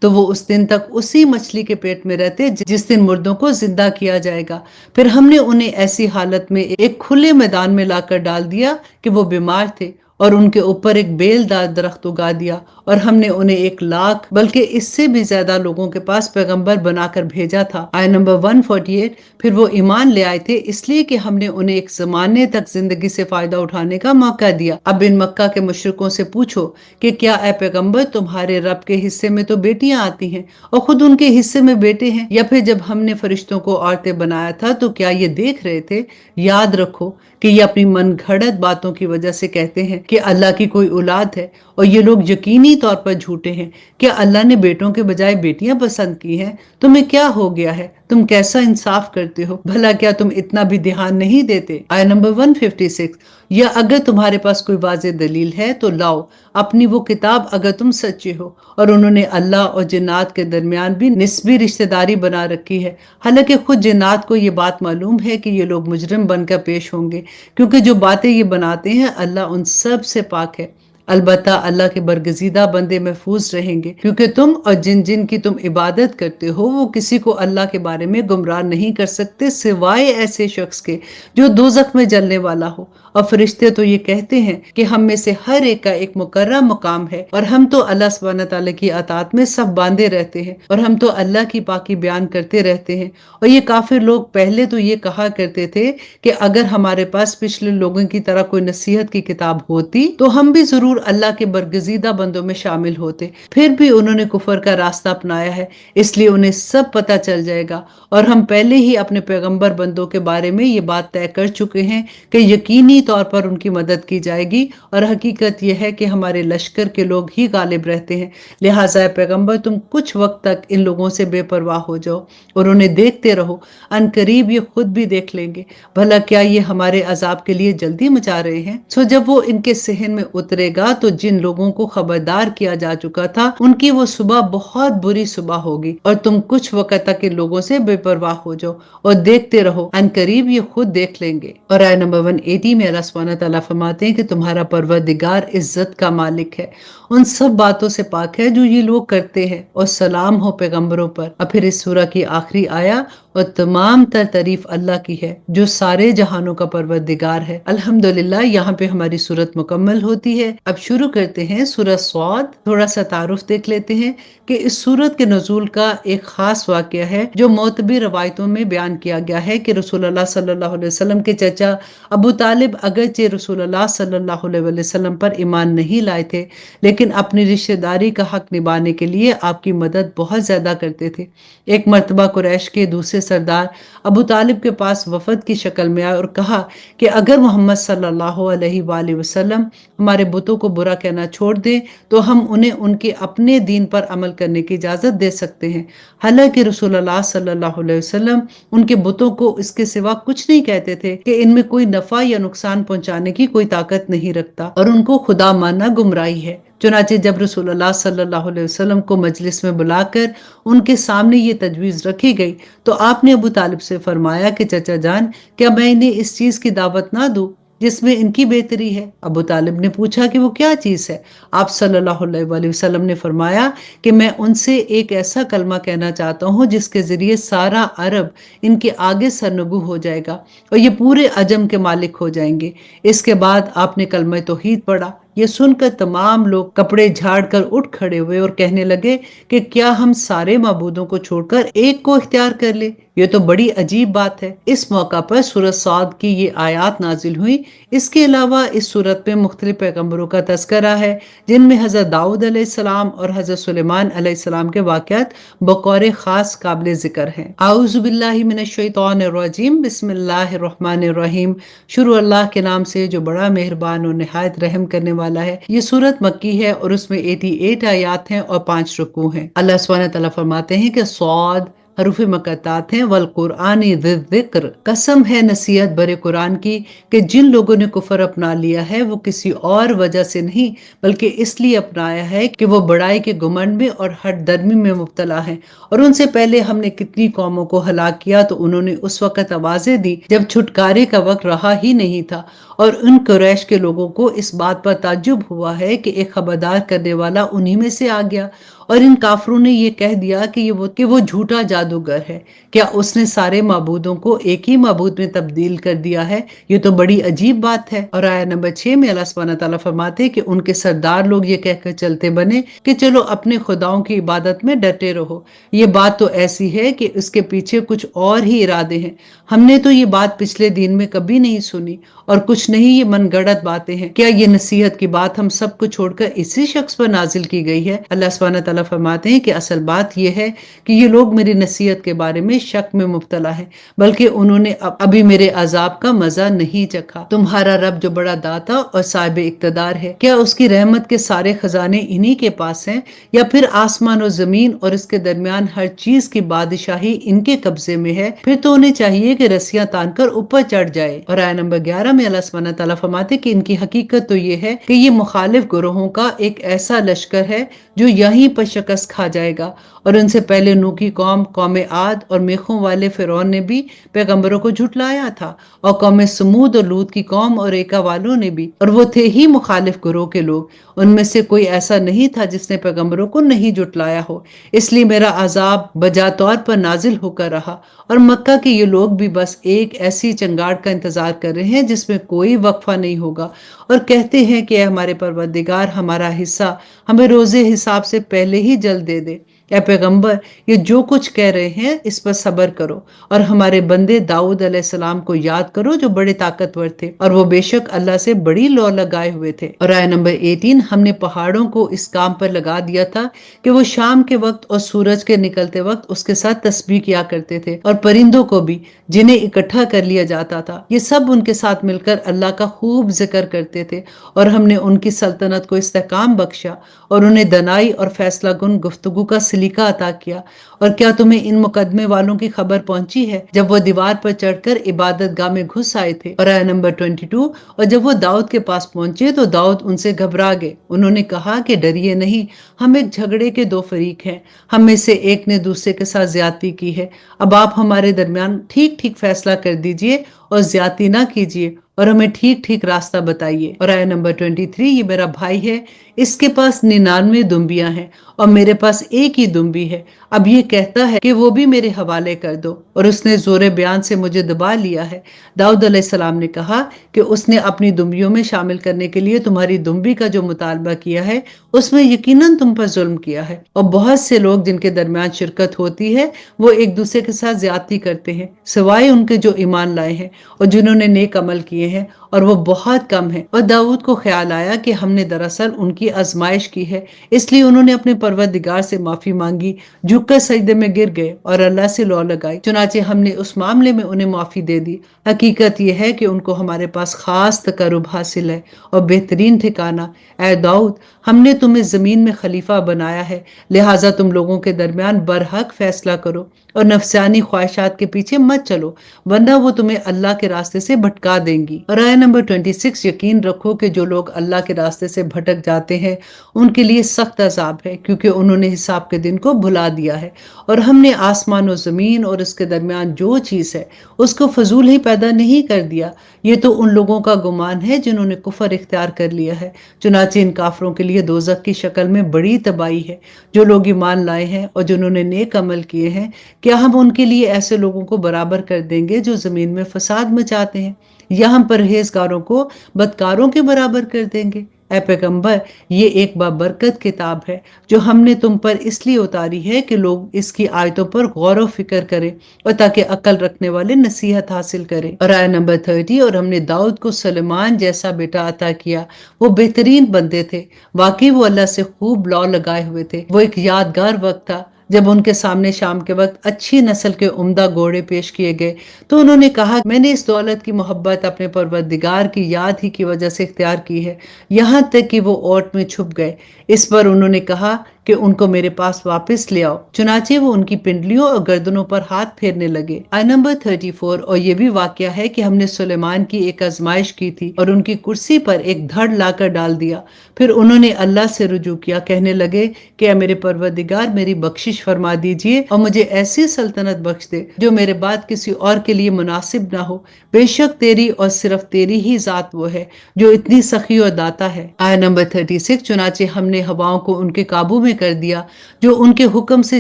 तो वो उस दिन तक उसी मछली के पेट में रहते जिस दिन मुर्दों को जिंदा किया जाएगा। फिर हमने उन्हें ऐसी हालत में एक खुले मैदान में लाकर डाल दिया कि वो बीमार थे और उनके ऊपर एक बेलदार दरख्त उगा दिया और हमने उन्हें 1 लाख बल्कि इससे भी ज्यादा लोगों के पास पैगंबर बनाकर भेजा था। आय नंबर 148, फिर वो ईमान ले आए थे इसलिए कि हमने उन्हें एक जमाने तक जिंदगी से फायदा उठाने का मौका दिया। अब इन मक्का के मुशरिकों से पूछो कि क्या ए पैगंबर तुम्हारे रब के हिस्से में तो बेटियां आती हैं और खुद उनके हिस्से में बेटे हैं, या फिर जब हमने फरिश्तों को औरतें बनाया था तो क्या ये देख रहे थे? याद रखो कि ये अपनी मन घड़त बातों की वजह से कहते हैं कि अल्लाह की कोई औलाद है और ये लोग यकीनी तौर पर झूठे हैं। क्या अल्लाह ने बेटों के बजाय बेटियां पसंद की हैं? तुम्हें क्या हो गया है? तुम कैसा इंसाफ करते हो? भला क्या तुम इतना भी ध्यान नहीं देते? आय नंबर 156, या अगर तुम्हारे पास कोई वाज़ेह दलील है तो लाओ अपनी वो किताब अगर तुम सच्चे हो। और उन्होंने अल्लाह और जिन्नात के दरमियान भी निस्बी रिश्तेदारी बना रखी है, हालांकि खुद जिन्नात को ये बात मालूम है कि ये लोग मुजरिम बनकर पेश होंगे, क्योंकि जो बातें ये बनाते हैं अल्लाह उन सब से पाक है। अलबत्ता अल्लाह के बरगजीदा बंदे महफूज रहेंगे, क्योंकि तुम और जिन जिन की तुम इबादत करते हो वो किसी को अल्लाह के बारे में गुमराह नहीं कर सकते सिवाय ऐसे शख्स के जो दोज़ख में जलने वाला हो। और फरिश्ते तो ये कहते हैं कि हम में से हर एक का एक मुकर्रम मुकाम है और हम तो अल्लाह सुब्हानहू तआला की अताअत में सब बांधे रहते हैं और हम तो अल्लाह की पाकी बयान करते रहते हैं। और ये काफिर लोग पहले तो ये कहा करते थे कि अगर हमारे पास पिछले लोगों की तरह कोई नसीहत की किताब होती तो हम भी जरूर अल्लाह के बरगजीदा बंदों में शामिल होते। फिर भी उन्होंने कुफर का रास्ता अपनाया है, इसलिए उन्हें सब पता चल जाएगा। और हम पहले ही अपने पैगंबर बंदों के बारे में ये बात तय कर चुके हैं कि यकीनी तौर पर उनकी मदद की जाएगी और हकीकत यह है कि हमारे लश्कर के लोग ही गालिब रहते हैं। लिहाजा पैगंबर तुम कुछ वक्त तक इन लोगों से बेपरवाह हो जाओ और उन्हें देखते रहो, अनकरीब ये खुद भी देख लेंगे। भला क्या ये हमारे अजाब के लिए जल्दी मचा रहे हैं? सो जब वो इनके सहन में उतरेगा तो जिन लोगों को खबरदार किया जा चुका था उनकी वो सुबह बहुत बुरी सुबह होगी और तुम कुछ वक्त तक इन लोगों से बेपरवाह हो जाओ और देखते रहो, अनकरीब ये खुद देख लेंगे। और आय नंबर 180 में अल्लाह सुब्हानहू तआला फरमाते हैं कि तुम्हारा परवरदिगार इज्जत का मालिक है, उन सब बातों से पाक है जो ये लोग करते हैं, और सलाम हो पैगंबरों पर। और फिर इस सूरह की आखिरी आया, और तमाम तर तारीफ अल्लाह की है जो सारे जहानों का परवरदिगार है। अल्हम्दुलिल्लाह, यहाँ पे हमारी सूरत मुकम्मल होती है। अब शुरू करते हैं सूरह स्वाद। थोड़ा सा तारुफ देख लेते हैं कि इस सूरत के नज़ूल का एक खास वाक़या है जो मोतबी रवायतों में बयान किया गया है कि रसूलुल्लाह सल्लल्लाहु अलैहि वसल्लम के चचा अबू तालिब अगरचे रसूलुल्लाह सल्लल्लाहु अलैहि वसल्लम पर ईमान नहीं लाए थे, लेकिन अपनी रिश्तेदारी का हक निभाने के लिए आपकी मदद बहुत ज्यादा करते थे। एक मर्तबा कुरैश के दूसरे सरदार अबू तालिब के पास वफद की शक्ल में आए और कहा कि अगर मोहम्मद सल्लल्लाहु अलैहि वसल्लम हमारे बुतों को बुरा कहना छोड़ दें तो हम उन्हें उनके अपने दीन पर अमल करने की इजाजत दे सकते हैं। हालांकि रसूलुल्लाह सल्लल्लाहु अलैहि वसल्लम उनके बुतों को इसके सिवा कुछ नहीं कहते थे कि इनमें कोई नफा या नुकसान पहुंचाने की कोई ताकत नहीं रखता और उनको खुदा मानना गुमराही है। चुनाचे जब रसूलुल्लाह सल्लल्लाहु अलैहि वसल्लम को मजलिस में बुलाकर उनके सामने ये तजवीज़ रखी गई तो आपने अबू तालिब से फरमाया कि चचा जान, क्या मैं इन्हें इस चीज़ की दावत ना दूं जिसमें इनकी बेहतरी है? अबू तालिब ने पूछा कि वो क्या चीज़ है? आप सल्लल्लाहु अलैहि वसल्लम ने फरमाया कि मैं उनसे एक ऐसा कलमा कहना चाहता हूँ जिसके ज़रिए सारा अरब इनके आगे सरनगू हो जाएगा और ये पूरे अजम के मालिक हो जाएंगे। इसके बाद आपने कलमा तौहीद पढ़ा। ये सुनकर तमाम लोग कपड़े झाड़ कर उठ खड़े हुए और कहने लगे कि क्या हम सारे माबूदों को छोड़कर एक को इख्तियार कर ले? یہ تو بڑی عجیب بات ہے۔ اس موقع پر سورۃ صاد کی یہ آیات نازل ہوئی۔ اس کے علاوہ اس سورت میں مختلف پیغمبروں کا تذکرہ ہے، جن میں حضرت داؤد علیہ السلام اور حضرت سلیمان علیہ السلام کے واقعات بقور خاص قابل ذکر ہیں۔ اعوذ باللہ من الشیطان الرجیم، بسم اللہ الرحمن الرحیم۔ شروع اللہ کے نام سے جو بڑا مہربان اور نہایت رحم کرنے والا ہے۔ یہ سورت مکی ہے اور اس میں 88 آیات ہیں اور 5 رکوع ہیں۔ اللہ سبحانہ تعالیٰ فرماتے ہیں کہ صاد حروف مقطعات ہیں، والقرآن ذی الذکر، قسم ہے نصیحت برے قرآن کی کہ جن لوگوں نے کفر اپنا لیا ہے وہ کسی اور وجہ سے نہیں بلکہ اس لیے اپنایا ہے کہ وہ بڑائی کے گھمنڈ میں اور ہٹ درمی میں مبتلا ہیں، اور ان سے پہلے ہم نے کتنی قوموں کو ہلاک کیا تو انہوں نے اس وقت آوازیں دی جب چھٹکارے کا وقت رہا ہی نہیں تھا، اور ان قریش کے لوگوں کو اس بات پر تعجب ہوا ہے کہ ایک خبردار کرنے والا انہی میں سے آ گیا، اور ان کافروں نے یہ کہہ دیا کہ وہ جھوٹا جادوگر ہے۔ کیا اس نے سارے معبودوں کو ایک ہی معبود میں تبدیل کر دیا ہے؟ یہ تو بڑی عجیب بات ہے۔ اور آیت نمبر 6 میں اللہ سبحانہ تعالیٰ فرماتے کہ ان کے سردار لوگ یہ کہہ کر چلتے بنے کہ چلو اپنے خداؤں کی عبادت میں ڈٹے رہو۔ یہ بات تو ایسی ہے کہ اس کے پیچھے کچھ اور ہی ارادے ہیں۔ ہم نے تو یہ بات پچھلے دن میں کبھی نہیں سنی، اور کچھ نہیں، یہ من گڑت باتیں ہیں۔ کیا یہ نصیحت کی بات ہم سب کو چھوڑ کر اسی شخص پر نازل کی گئی ہے؟ اللہ سبحانہ تعالیٰ فرماتے ہیں کہ اصل بات یہ ہے کہ یہ لوگ میری نصیحت کے بارے میں شک میں مبتلا ہیں، بلکہ انہوں نے ابھی میرے عذاب کا مزہ نہیں چکھا۔ تمہارا رب جو بڑا داتا اور صاحب اقتدار ہے، کیا اس کی رحمت کے سارے خزانے انہی کے پاس ہیں، یا پھر آسمان و زمین اور اس کے درمیان ہر چیز کی بادشاہی ان کے قبضے میں ہے؟ پھر تو انہیں چاہیے کہ رسیاں تان کر اوپر چڑھ جائے۔ اور آیت نمبر 11 میں اللہ سبحانہ تعالیٰ فرماتے کہ ان کی حقیقت تو یہ ہے کہ یہ مخالف گروہوں کا ایک ایسا لشکر ہے جو یہیں پر شکست کھا جائے گا، اور ان سے پہلے نوح کی قوم عاد اور میخوں والے فرعون نے بھی پیغمبروں کو جھٹلایا تھا، اور قوم سمود اور لوط کی قوم اور ایکا والوں نے بھی، اور وہ تھے ہی مخالف گروہ کے لوگ۔ ان میں سے کوئی ایسا نہیں تھا جس نے پیغمبروں کو نہیں جھٹلایا ہو، اس لیے میرا عذاب بجا طور پر نازل ہو کر رہا، اور مکہ کے یہ لوگ بھی بس ایک ایسی چنگاڑ کا انتظار کر رہے ہیں جس میں کوئی وقفہ نہیں ہوگا، اور کہتے ہیں کہ اے ہمارے پروردگار، ہمارا حصہ ہمیں روز حساب سے پہلے ہی جلد دے دے۔ اے پیغمبر، یہ جو کچھ کہہ رہے ہیں اس پر صبر کرو، اور ہمارے بندے داؤد علیہ السلام کو یاد کرو جو بڑے طاقتور تھے، اور وہ بے شک اللہ سے بڑی لو لگائے ہوئے تھے۔ اور آیت نمبر 18، ہم نے پہاڑوں کو اس کام پر لگا دیا تھا کہ وہ شام کے وقت اور سورج کے نکلتے وقت اس کے ساتھ تسبیح کیا کرتے تھے، اور پرندوں کو بھی جنہیں اکٹھا کر لیا جاتا تھا، یہ سب ان کے ساتھ مل کر اللہ کا خوب ذکر کرتے تھے، اور ہم نے ان کی سلطنت کو استحکام بخشا اور انہیں دنائی اور فیصلہ کن گفتگو کا سلیقہ عطا کیا۔ اور کیا تمہیں ان مقدمے والوں کی خبر پہنچی ہے جب وہ دیوار پر چڑھ کر عبادت گاہ میں گھس آئے تھے؟ اور آیت نمبر 22، اور جب وہ داؤد کے پاس پہنچے تو داؤد ان سے گھبرا گئے، انہوں نے کہا کہ ڈریے نہیں، ہم ایک جھگڑے کے دو فریق ہیں، ہم میں سے ایک نے دوسرے کے ساتھ زیادتی کی ہے، اب آپ ہمارے درمیان ٹھیک ٹھیک فیصلہ کر دیجئے اور زیادتی نہ کیجئے، اور ہمیں ٹھیک ٹھیک راستہ بتائیے۔ اور آیت نمبر 23، یہ میرا بھائی ہے، اس کے پاس 99 دمبیاں ہیں اور میرے پاس ایک ہی دمبی ہے، اب یہ کہتا ہے کہ وہ بھی میرے حوالے کر دو، اور اس نے زور بیان سے مجھے دبا لیا ہے۔ داؤد علیہ السلام نے کہا کہ اس نے اپنی دمبیوں میں شامل کرنے کے لیے تمہاری دمبی کا جو مطالبہ کیا ہے اس میں یقیناً تم پر ظلم کیا ہے، اور بہت سے لوگ جن کے درمیان شرکت ہوتی ہے وہ ایک دوسرے کے ساتھ زیادتی کرتے ہیں سوائے ان کے جو ایمان لائے ہیں اور جنہوں نے نیک عمل کیے ہیں، اور وہ بہت کم ہیں۔ اور داؤد کو خیال آیا کہ ہم نے دراصل ان کی آزمائش کی ہے، اس لیے انہوں نے اپنے پروردگار سے معافی مانگی، جھک کر سجدے میں گر گئے اور اللہ سے لو لگائی، چنانچہ ہم نے اس معاملے میں انہیں معافی دے دی۔ حقیقت یہ ہے کہ ان کو ہمارے پاس خاص تقرب حاصل ہے اور بہترین ٹھکانہ۔ اے داؤد، ہم نے تمہیں زمین میں خلیفہ بنایا ہے، لہٰذا تم لوگوں کے درمیان برحق فیصلہ کرو اور نفسانی خواہشات کے پیچھے مت چلو، ورنہ وہ تمہیں اللہ کے راستے سے بھٹکا دیں گی۔ اور آیت نمبر 26، یقین رکھو کہ جو لوگ اللہ کے راستے سے بھٹک جاتے ہیں ان کے لیے سخت عذاب ہے، کیونکہ انہوں نے حساب کے دن کو بھلا دیا ہے، اور ہم نے آسمان و زمین اور اس کے درمیان جو چیز ہے اس کو فضول ہی پیدا نہیں کر دیا۔ یہ تو ان لوگوں کا گمان ہے جنہوں نے کفر اختیار کر لیا ہے، چنانچہ ان کافروں کے لیے دوزخ کی شکل میں بڑی تباہی ہے۔ جو لوگ ایمان لائے ہیں اور جنہوں نے نیک عمل کیے ہیں، کیا ہم ان کے لیے ایسے لوگوں کو برابر کر دیں گے جو زمین میں فساد مچاتے ہیں، یا ہم پرہیزگاروں کو بدکاروں کے برابر کر دیں گے؟ اے پیغمبر، یہ ایک بابرکت کتاب ہے جو ہم نے تم پر اس لیے اتاری ہے کہ لوگ اس کی آیتوں پر غور و فکر کریں اور تاکہ عقل رکھنے والے نصیحت حاصل کریں۔ اور آیت نمبر 30، اور ہم نے داؤد کو سلیمان جیسا بیٹا عطا کیا، وہ بہترین بندے تھے، واقعی وہ اللہ سے خوب لو لگائے ہوئے تھے۔ وہ ایک یادگار وقت تھا جب ان کے سامنے شام کے وقت اچھی نسل کے عمدہ گھوڑے پیش کیے گئے تو انہوں نے کہا، میں نے اس دولت کی محبت اپنے پروردگار کی یاد ہی کی وجہ سے اختیار کی ہے، یہاں تک کہ وہ اوٹ میں چھپ گئے۔ اس پر انہوں نے کہا کہ ان کو میرے پاس واپس لے آؤ، چنانچہ وہ ان کی پنڈلیوں اور گردنوں پر ہاتھ پھیرنے لگے۔ آیت نمبر 34، اور یہ بھی واقعہ ہے کہ ہم نے سلیمان کی ایک آزمائش کی تھی اور ان کی کرسی پر ایک دھڑ لا کر ڈال دیا۔ پھر انہوں نے اللہ سے رجوع کیا، کہنے لگے کہ اے میرے پروردگار، میری بخشش فرما دیجئے اور مجھے ایسی سلطنت بخش دے جو میرے بعد کسی اور کے لیے مناسب نہ ہو۔ بے شک تیری اور صرف تیری ہی ذات وہ ہے جو اتنی سخی اور داتا ہے۔ آیت نمبر 36، چنانچہ ہم نے ہواؤں کو ان کے قابو میں کر دیا جو ان کے حکم سے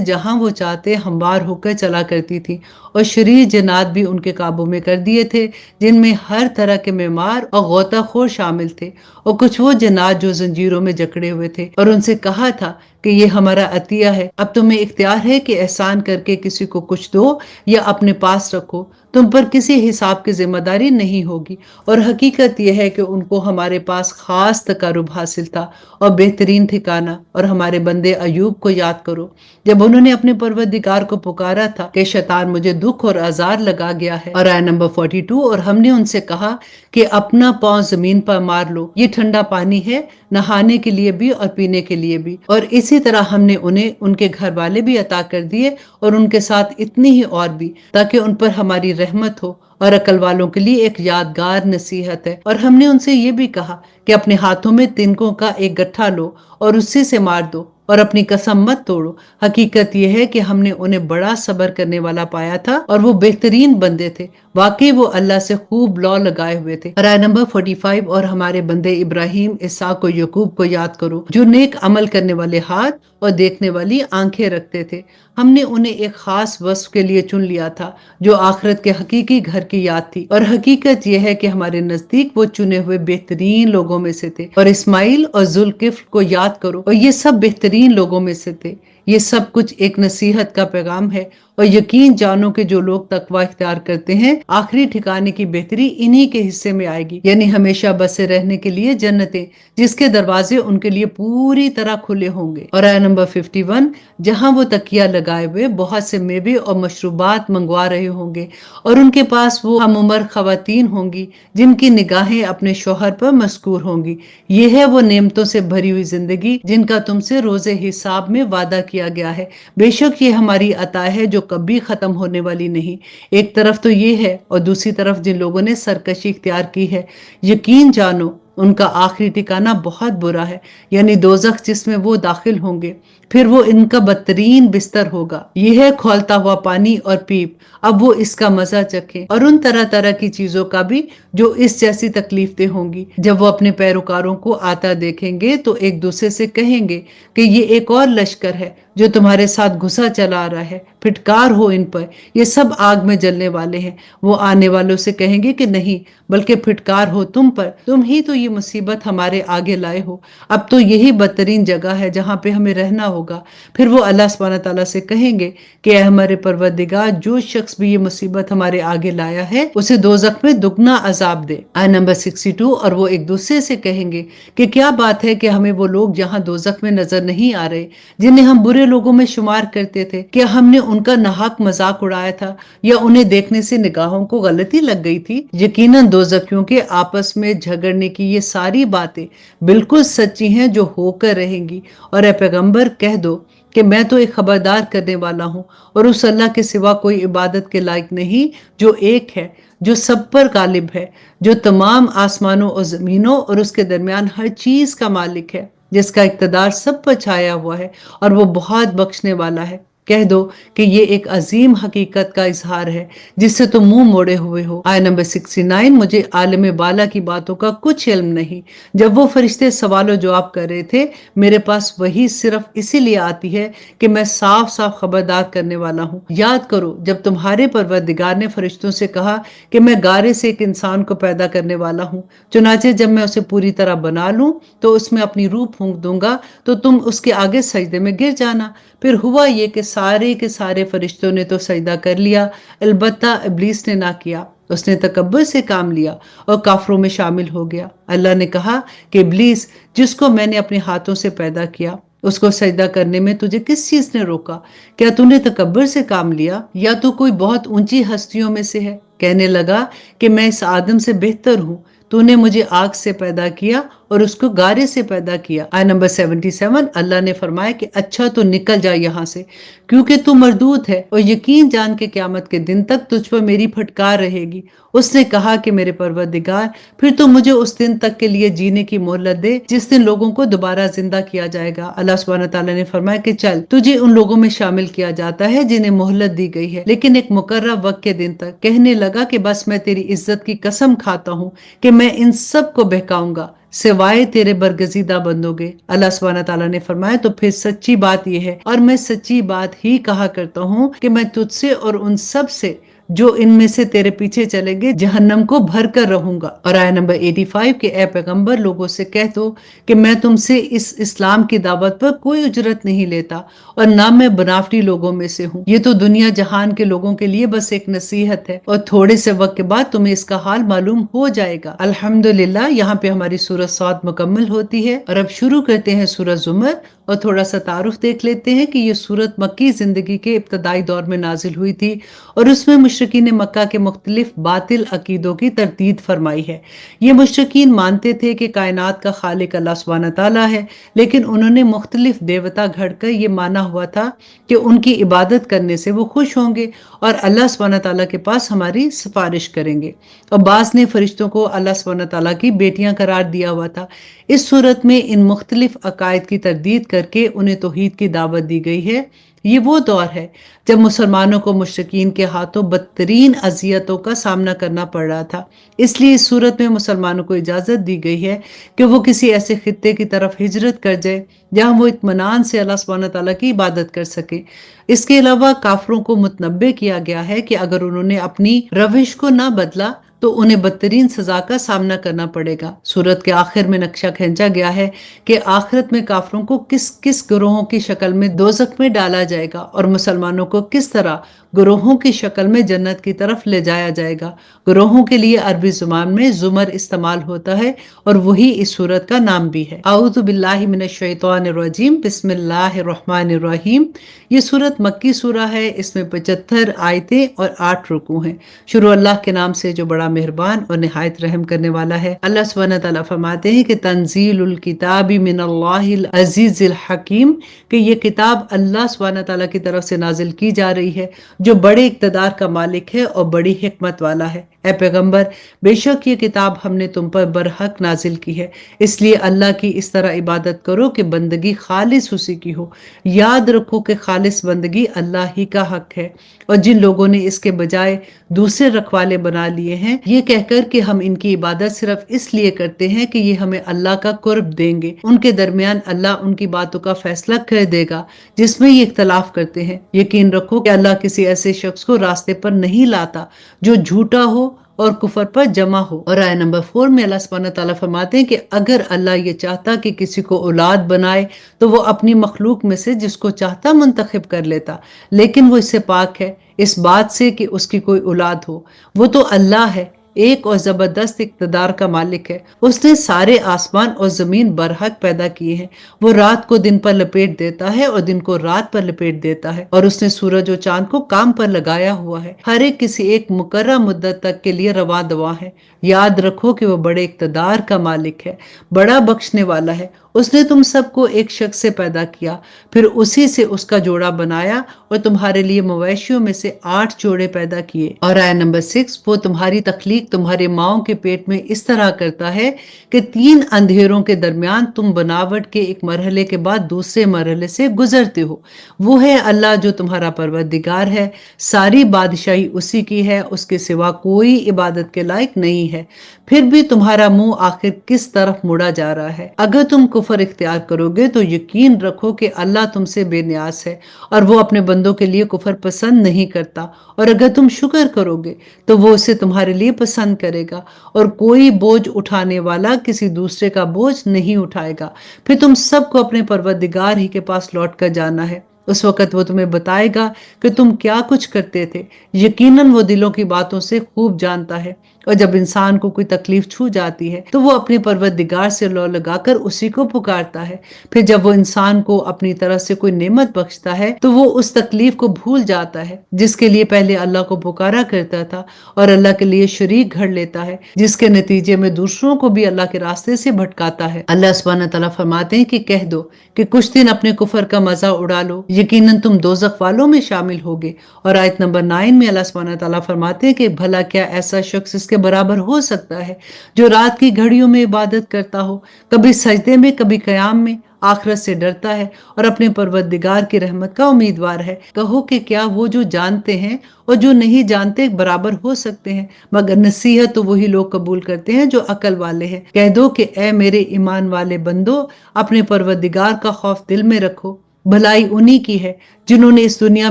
جہاں وہ چاہتے ہموار ہو کر چلا کرتی تھی، اور شریر جنات بھی ان کے قابو میں کر دیے تھے جن میں ہر طرح کے معمار اور غوطہ خور شامل تھے، اور کچھ وہ جنات جو زنجیروں میں جکڑے ہوئے تھے، اور ان سے کہا تھا کہ یہ ہمارا عطیہ ہے، اب تمہیں اختیار ہے کہ احسان کر کے کسی کو کچھ دو یا اپنے پاس رکھو، تم پر کسی حساب کی ذمہ داری نہیں ہوگی۔ اور حقیقت یہ ہے کہ ان کو ہمارے پاس خاص تقرب حاصل تھا اور بہترین ٹھکانہ۔ اور ہمارے بندے ایوب کو یاد کرو، جب انہوں نے اپنے پروردگار کو پکارا تھا کہ شیطان مجھے دکھ اور آزار لگا گیا ہے۔ اور آیت نمبر 42، اور ہم نے ان سے کہا کہ اپنا پاؤں زمین پر مار لو، یہ ٹھنڈا پانی ہے، نہانے کے لیے بھی اور پینے کے لیے بھی۔ اور اسی طرح ہم نے انہیں ان کے گھر والے بھی عطا کر دیے اور ان کے ساتھ اتنی ہی اور بھی، تاکہ ان پر ہماری رحمت ہو اور عقل والوں کے لیے ایک یادگار نصیحت ہے۔ اور ہم نے ان سے یہ بھی کہا کہ اپنے ہاتھوں میں تنکوں کا ایک گٹھا لو اور اسی سے مار دو اور اپنی قسم مت توڑو، حقیقت یہ ہے کہ ہم نے انہیں بڑا صبر کرنے والا پایا تھا اور وہ بہترین بندے تھے، واقعی وہ اللہ سے خوب لو لگائے ہوئے تھے۔ اور آیت نمبر 45، اور ہمارے بندے ابراہیم، اسحاق اور یعقوب کو یاد کرو جو نیک عمل کرنے والے ہاتھ اور دیکھنے والی آنکھیں رکھتے تھے۔ ہم نے انہیں ایک خاص وصف کے لیے چن لیا تھا جو آخرت کے حقیقی گھر کی یاد تھی، اور حقیقت یہ ہے کہ ہمارے نزدیک وہ چنے ہوئے بہترین لوگوں میں سے تھے۔ اور اسماعیل اور ذوالکفل کو یاد کرو، اور یہ سب بہترین لوگوں میں سے تھے۔ یہ سب کچھ ایک نصیحت کا پیغام ہے، اور یقین جانو کہ جو لوگ تقوی اختیار کرتے ہیں آخری ٹھکانے کی بہتری انہی کے حصے میں آئے گی، یعنی ہمیشہ بسے رہنے کے لیے جنتیں جس کے دروازے ان کے لیے پوری طرح کھلے ہوں گے۔ اور آیت نمبر 51، جہاں وہ تکیہ لگائے ہوئے بہت سے میوے اور مشروبات منگوا رہے ہوں گے، اور ان کے پاس وہ ہم عمر خواتین ہوں گی جن کی نگاہیں اپنے شوہر پر مذکور ہوں گی۔ یہ ہے وہ نعمتوں سے بھری ہوئی زندگی جن کا تم سے روز حساب میں وعدہ کیا گیا ہے، بے شک یہ ہماری عطا ہے جو کبھی ختم ہونے والی نہیں۔ ایک طرف تو یہ ہے اور دوسری طرف جن لوگوں نے سرکشی اختیار کی ہے، یقین جانو ان کا آخری ٹھکانہ بہت برا ہے، یعنی دوزخ جس میں وہ داخل ہوں گے، پھر وہ ان کا بدترین بستر ہوگا۔ یہ ہے کھولتا ہوا پانی اور پیپ، اب وہ اس کا مزہ چکھیں، اور ان طرح طرح کی چیزوں کا بھی جو اس جیسی تکلیف دہ ہوں گی۔ جب وہ اپنے پیروکاروں کو آتا دیکھیں گے تو ایک دوسرے سے کہیں گے کہ یہ ایک اور لشکر ہے جو تمہارے ساتھ گھسا چلا آ رہا ہے، پھٹکار ہو ان پر، یہ سب آگ میں جلنے والے ہیں۔ وہ آنے والوں سے کہیں گے کہ نہیں، بلکہ پھٹکار ہو تم پر، تم ہی تو یہ مصیبت ہمارے آگے لائے ہو، اب تو یہی بدترین جگہ ہے جہاں پہ ہمیں رہنا ہوگا۔ پھر وہ اللہ سبحانہ تعالیٰ سے کہیں گے کہ اے ہمارے پروردگار، جو شخص بھی یہ مصیبت ہمارے آگے لایا ہے اسے دوزخ میں دگنا عذاب دے۔ آیت نمبر 62، اور وہ ایک دوسرے سے کہیں گے کہ کیا بات ہے کہ ہمیں وہ لوگ جہاں دوزخ میں نظر نہیں آ رہے جنہیں ہم برے لوگوں میں شمار کرتے تھے، کیا ہم نے ان کا ناحق مذاق اڑایا تھا یا انہیں دیکھنے سے نگاہوں کو غلطی لگ گئی تھی؟ یقیناً دوزخیوں کے آپس میں جھگڑنے کی یہ ساری باتیں بالکل سچی ہیں جو ہو کر رہیں گی۔ اور اے پیغمبر کہہ دو کہ میں تو ایک خبردار کرنے والا ہوں، اور اس اللہ کے سوا کوئی عبادت کے لائق نہیں جو ایک ہے، جو سب پر غالب ہے، جو تمام آسمانوں اور زمینوں اور اس کے درمیان ہر چیز کا مالک ہے، جس کا اقتدار سب پر چھایا ہوا ہے، اور وہ بہت بخشنے والا ہے۔ کہہ دو کہ یہ ایک عظیم حقیقت کا اظہار ہے جس سے تم منہ موڑے ہوئے ہو۔ آیت نمبر 69، مجھے عالم بالا کی باتوں کا کچھ علم نہیں۔ جب وہ فرشتے سوال و جواب کر رہے تھے، میرے پاس وہی صرف اسی لیے آتی ہے کہ میں صاف صاف خبردار کرنے والا ہوں۔ یاد کرو جب تمہارے پروردگار نے فرشتوں سے کہا کہ میں گارے سے ایک انسان کو پیدا کرنے والا ہوں، چنانچہ جب میں اسے پوری طرح بنا لوں تو اس میں اپنی روح پھونک دوں گا تو تم اس کے آگے سجدے میں گر جانا۔ پھر ہوا یہ کہ سارے کے سارے فرشتوں نے تو سجدہ کر لیا، البتہ ابلیس نے نہ کیا۔ اس نے تکبر سے کام لیا اور کافروں میں شامل ہو گیا۔ اللہ نے کہا کہ ابلیس، جس کو میں نے اپنے ہاتھوں سے پیدا کیا، اس کو سجدہ کرنے میں تجھے کس چیز نے روکا؟ کیا تو نے تکبر سے کام لیا یا تو کوئی بہت اونچی ہستیوں میں سے ہے؟ کہنے لگا کہ میں اس آدم سے بہتر ہوں، تو نے مجھے آگ سے پیدا کیا اور اس کو گارے سے پیدا کیا۔ آیت نمبر 77، اللہ نے فرمایا کہ اچھا تو نکل جا یہاں سے، کیونکہ تو مردود ہے، اور یقین جان کے قیامت کے دن تک تجھ پر میری پھٹکار رہے گی۔ اس نے کہا کہ میرے پروردگار، پھر تو مجھے اس دن تک کے لیے جینے کی مہلت دے جس دن لوگوں کو دوبارہ زندہ کیا جائے گا۔ اللہ سبحانہ تعالیٰ نے فرمایا کہ چل، تجھے ان لوگوں میں شامل کیا جاتا ہے جنہیں مہلت دی گئی ہے، لیکن ایک مقررہ وقت کے دن تک۔ کہنے لگا کہ بس میں تیری عزت کی قسم کھاتا ہوں کہ میں ان سب کو بہکاؤں گا سوائے تیرے برگزیدہ بندوں کے۔ اللہ سبحانہ تعالیٰ نے فرمایا تو پھر سچی بات یہ ہے، اور میں سچی بات ہی کہا کرتا ہوں، کہ میں تجھ سے اور ان سب سے جو ان میں سے تیرے پیچھے چلیں گے جہنم کو بھر کر رہوں گا۔ اور آیت نمبر 85 کہ اے پیغمبر، لوگوں سے کہہ دو کہ میں تم سے اس اسلام کی دعوت پر کوئی اجرت نہیں لیتا، اور نہ میں بناوٹی لوگوں میں سے ہوں۔ یہ تو دنیا جہان کے لوگوں کے لیے بس ایک نصیحت ہے، اور تھوڑے سے وقت کے بعد تمہیں اس کا حال معلوم ہو جائے گا۔ الحمدللہ، یہاں پہ ہماری سورۃ صاد مکمل ہوتی ہے، اور اب شروع کرتے ہیں سورۃ زمر، اور تھوڑا سا تعارف دیکھ لیتے ہیں کہ یہ سورت مکی زندگی کے ابتدائی دور میں نازل ہوئی تھی، اور اس میں مشرکین مکہ کے مختلف باطل عقیدوں کی تردید فرمائی ہے۔ یہ مشرکین مانتے تھے کہ کائنات کا خالق اللہ سبحانہ تعالیٰ ہے، لیکن انہوں نے مختلف دیوتا گھڑ کر یہ مانا ہوا تھا کہ ان کی عبادت کرنے سے وہ خوش ہوں گے اور اللہ سبحانہ تعالیٰ کے پاس ہماری سفارش کریں گے، اور بعض نے فرشتوں کو اللہ سبحانہ تعالیٰ کی بیٹیاں قرار دیا ہوا تھا۔ اس صورت میں ان مختلف عقائد کی تردید کر کے انہیں توحید کی دعوت دی گئی ہے۔ یہ وہ دور ہے جب مسلمانوں کو مشرکین کے ہاتھوں بدترین اذیتوں کا سامنا کرنا پڑ رہا تھا، اس لیے اس صورت میں مسلمانوں کو اجازت دی گئی ہے کہ وہ کسی ایسے خطے کی طرف ہجرت کر جائے جہاں وہ اطمینان سے اللہ سبحانہ تعالیٰ کی عبادت کر سکے۔ اس کے علاوہ کافروں کو متنبہ کیا گیا ہے کہ اگر انہوں نے اپنی روش کو نہ بدلا تو انہیں بدترین سزا کا سامنا کرنا پڑے گا۔ سورت کے آخر میں نقشہ کھینچا گیا ہے کہ آخرت میں کافروں کو کس کس گروہوں کی شکل میں دوزخ میں ڈالا جائے گا، اور مسلمانوں کو کس طرح گروہوں کی شکل میں جنت کی طرف لے جایا جائے گا۔ گروہوں کے لیے عربی زبان میں زمر استعمال ہوتا ہے، اور وہی اس سورت کا نام بھی ہے۔ اعوذ باللہ من الشیطان الرجیم، بسم اللہ الرحمن الرحیم۔ یہ سورت مکی سورہ ہے، اس میں 75 آیتیں اور 8 رکوع ہیں۔ شروع اللہ کے نام سے جو بڑا مہربان اور نہایت رحم کرنے والا ہے۔ اللہ سبحانہ تعالیٰ فرماتے ہیں کہ تنزیل الکتاب من اللہ العزیز الحکیم، کہ یہ کتاب اللہ سبحانہ تعالیٰ کی طرف سے نازل کی جا رہی ہے جو بڑے اقتدار کا مالک ہے اور بڑی حکمت والا ہے۔ اے پیغمبر، بے شک یہ کتاب ہم نے تم پر برحق نازل کی ہے، اس لیے اللہ کی اس طرح عبادت کرو کہ بندگی خالص اسی کی ہو۔ یاد رکھو کہ خالص بندگی اللہ ہی کا حق ہے، اور جن لوگوں نے اس کے بجائے دوسرے رکھوالے بنا لیے ہیں، یہ کہہ کر کہ ہم ان کی عبادت صرف اس لیے کرتے ہیں کہ یہ ہمیں اللہ کا قرب دیں گے، ان کے درمیان اللہ ان کی باتوں کا فیصلہ کر دے گا جس میں یہ اختلاف کرتے ہیں۔ یقین رکھو کہ اللہ کسی ایسے شخص کو راستے پر نہیں لاتا جو جھوٹا ہو اور کفر پر جمع ہو۔ اور آیت نمبر 4 میں اللہ سبحانہ تعالیٰ فرماتے ہیں کہ اگر اللہ یہ چاہتا کہ کسی کو اولاد بنائے تو وہ اپنی مخلوق میں سے جس کو چاہتا منتخب کر لیتا، لیکن وہ اس سے پاک ہے اس بات سے کہ اس کی کوئی اولاد ہو۔ وہ تو اللہ ہے، ایک اور زبردست اقتدار کا مالک ہے۔ اس نے سارے آسمان اور زمین برحق پیدا کیے ہیں۔ وہ رات کو دن پر لپیٹ دیتا ہے اور دن کو رات پر لپیٹ دیتا ہے، اور اس نے سورج اور چاند کو کام پر لگایا ہوا ہے۔ ہر ایک کسی ایک مقررہ مدت تک کے لیے رواں دواں ہے۔ یاد رکھو کہ وہ بڑے اقتدار کا مالک ہے، بڑا بخشنے والا ہے، उसने तुम सबको एक शख्स से पैदा किया, फिर उसी से उसका जोड़ा बनाया और तुम्हारे लिए मवेशियों में से 8 जोड़े पैदा किए। और आया नंबर 6, वो तुम्हारी तख्लीक तुम्हारे माओ के पेट में इस तरह करता है कि 3 अंधेरों के दरमियान तुम बनावट के एक मरहले के बाद दूसरे मरहले से गुजरते हो। वो है अल्लाह जो तुम्हारा परवरदिगार है, सारी बादशाही उसी की है, उसके सिवा कोई इबादत के लायक नहीं है। फिर भी तुम्हारा मुंह आखिर किस तरफ मुड़ा जा रहा है? अगर तुम कुफर इख्तियार करोगे तो यकीन रखो कि अल्लाह तुमसे बेनियाज है और वो अपने बंदों के लिए कुफर पसंद नहीं करता। और अगर तुम शुक्र करोगे तो वो उसे तुम्हारे लिए पसंद करेगा और कोई बोझ उठाने वाला किसी दूसरे का बोझ नहीं उठाएगा। फिर तुम सबको अपने परवरदिगार ही के पास लौट कर जाना है। उस वक्त वो तुम्हें बताएगा कि तुम क्या कुछ करते थे। यकीनन वो दिलों की बातों से खूब जानता है। और जब इंसान को कोई तकलीफ छू जाती है तो वो अपने परवरदिगार से लौ लगाकर उसी को पुकारता है। फिर जब वो इंसान को अपनी तरफ से कोई नेमत बख्शता है तो वो उस तकलीफ को भूल जाता है जिसके लिए पहले अल्लाह को पुकारा करता था और अल्लाह के लिए शरीक घड़ लेता है, जिसके नतीजे में दूसरों को भी अल्लाह के रास्ते से भटकाता है। अल्लाह सुब्हानहू तआला फरमाते हैं कि कह दो कि कुछ दिन अपने कुफर का मजा उड़ा लो, यकीनन तुम दोज़ख वालों में शामिल होगे। और आयत नंबर 9 में अल्लाह सुब्हानहू तआला फरमाते हैं कि भला क्या ऐसा शख्स इसके बराबर हो सकता है जो रात की घड़ियों में इबादत करता हो, कभी सजदे में कभी कयाम में, आखिरत से डरता है और अपने परवरदिगार की रहमत का उम्मीदवार है। कहो कि क्या वो जो जानते हैं और जो नहीं जानते बराबर हो सकते हैं? मगर नसीहत तो वही लोग कबूल करते हैं जो अकल वाले हैं। कह दो कि ए मेरे ईमान वाले बंदो, अपने परवरदिगार का खौफ दिल में रखो। भलाई उन्हीं की है जिन्होंने इस दुनिया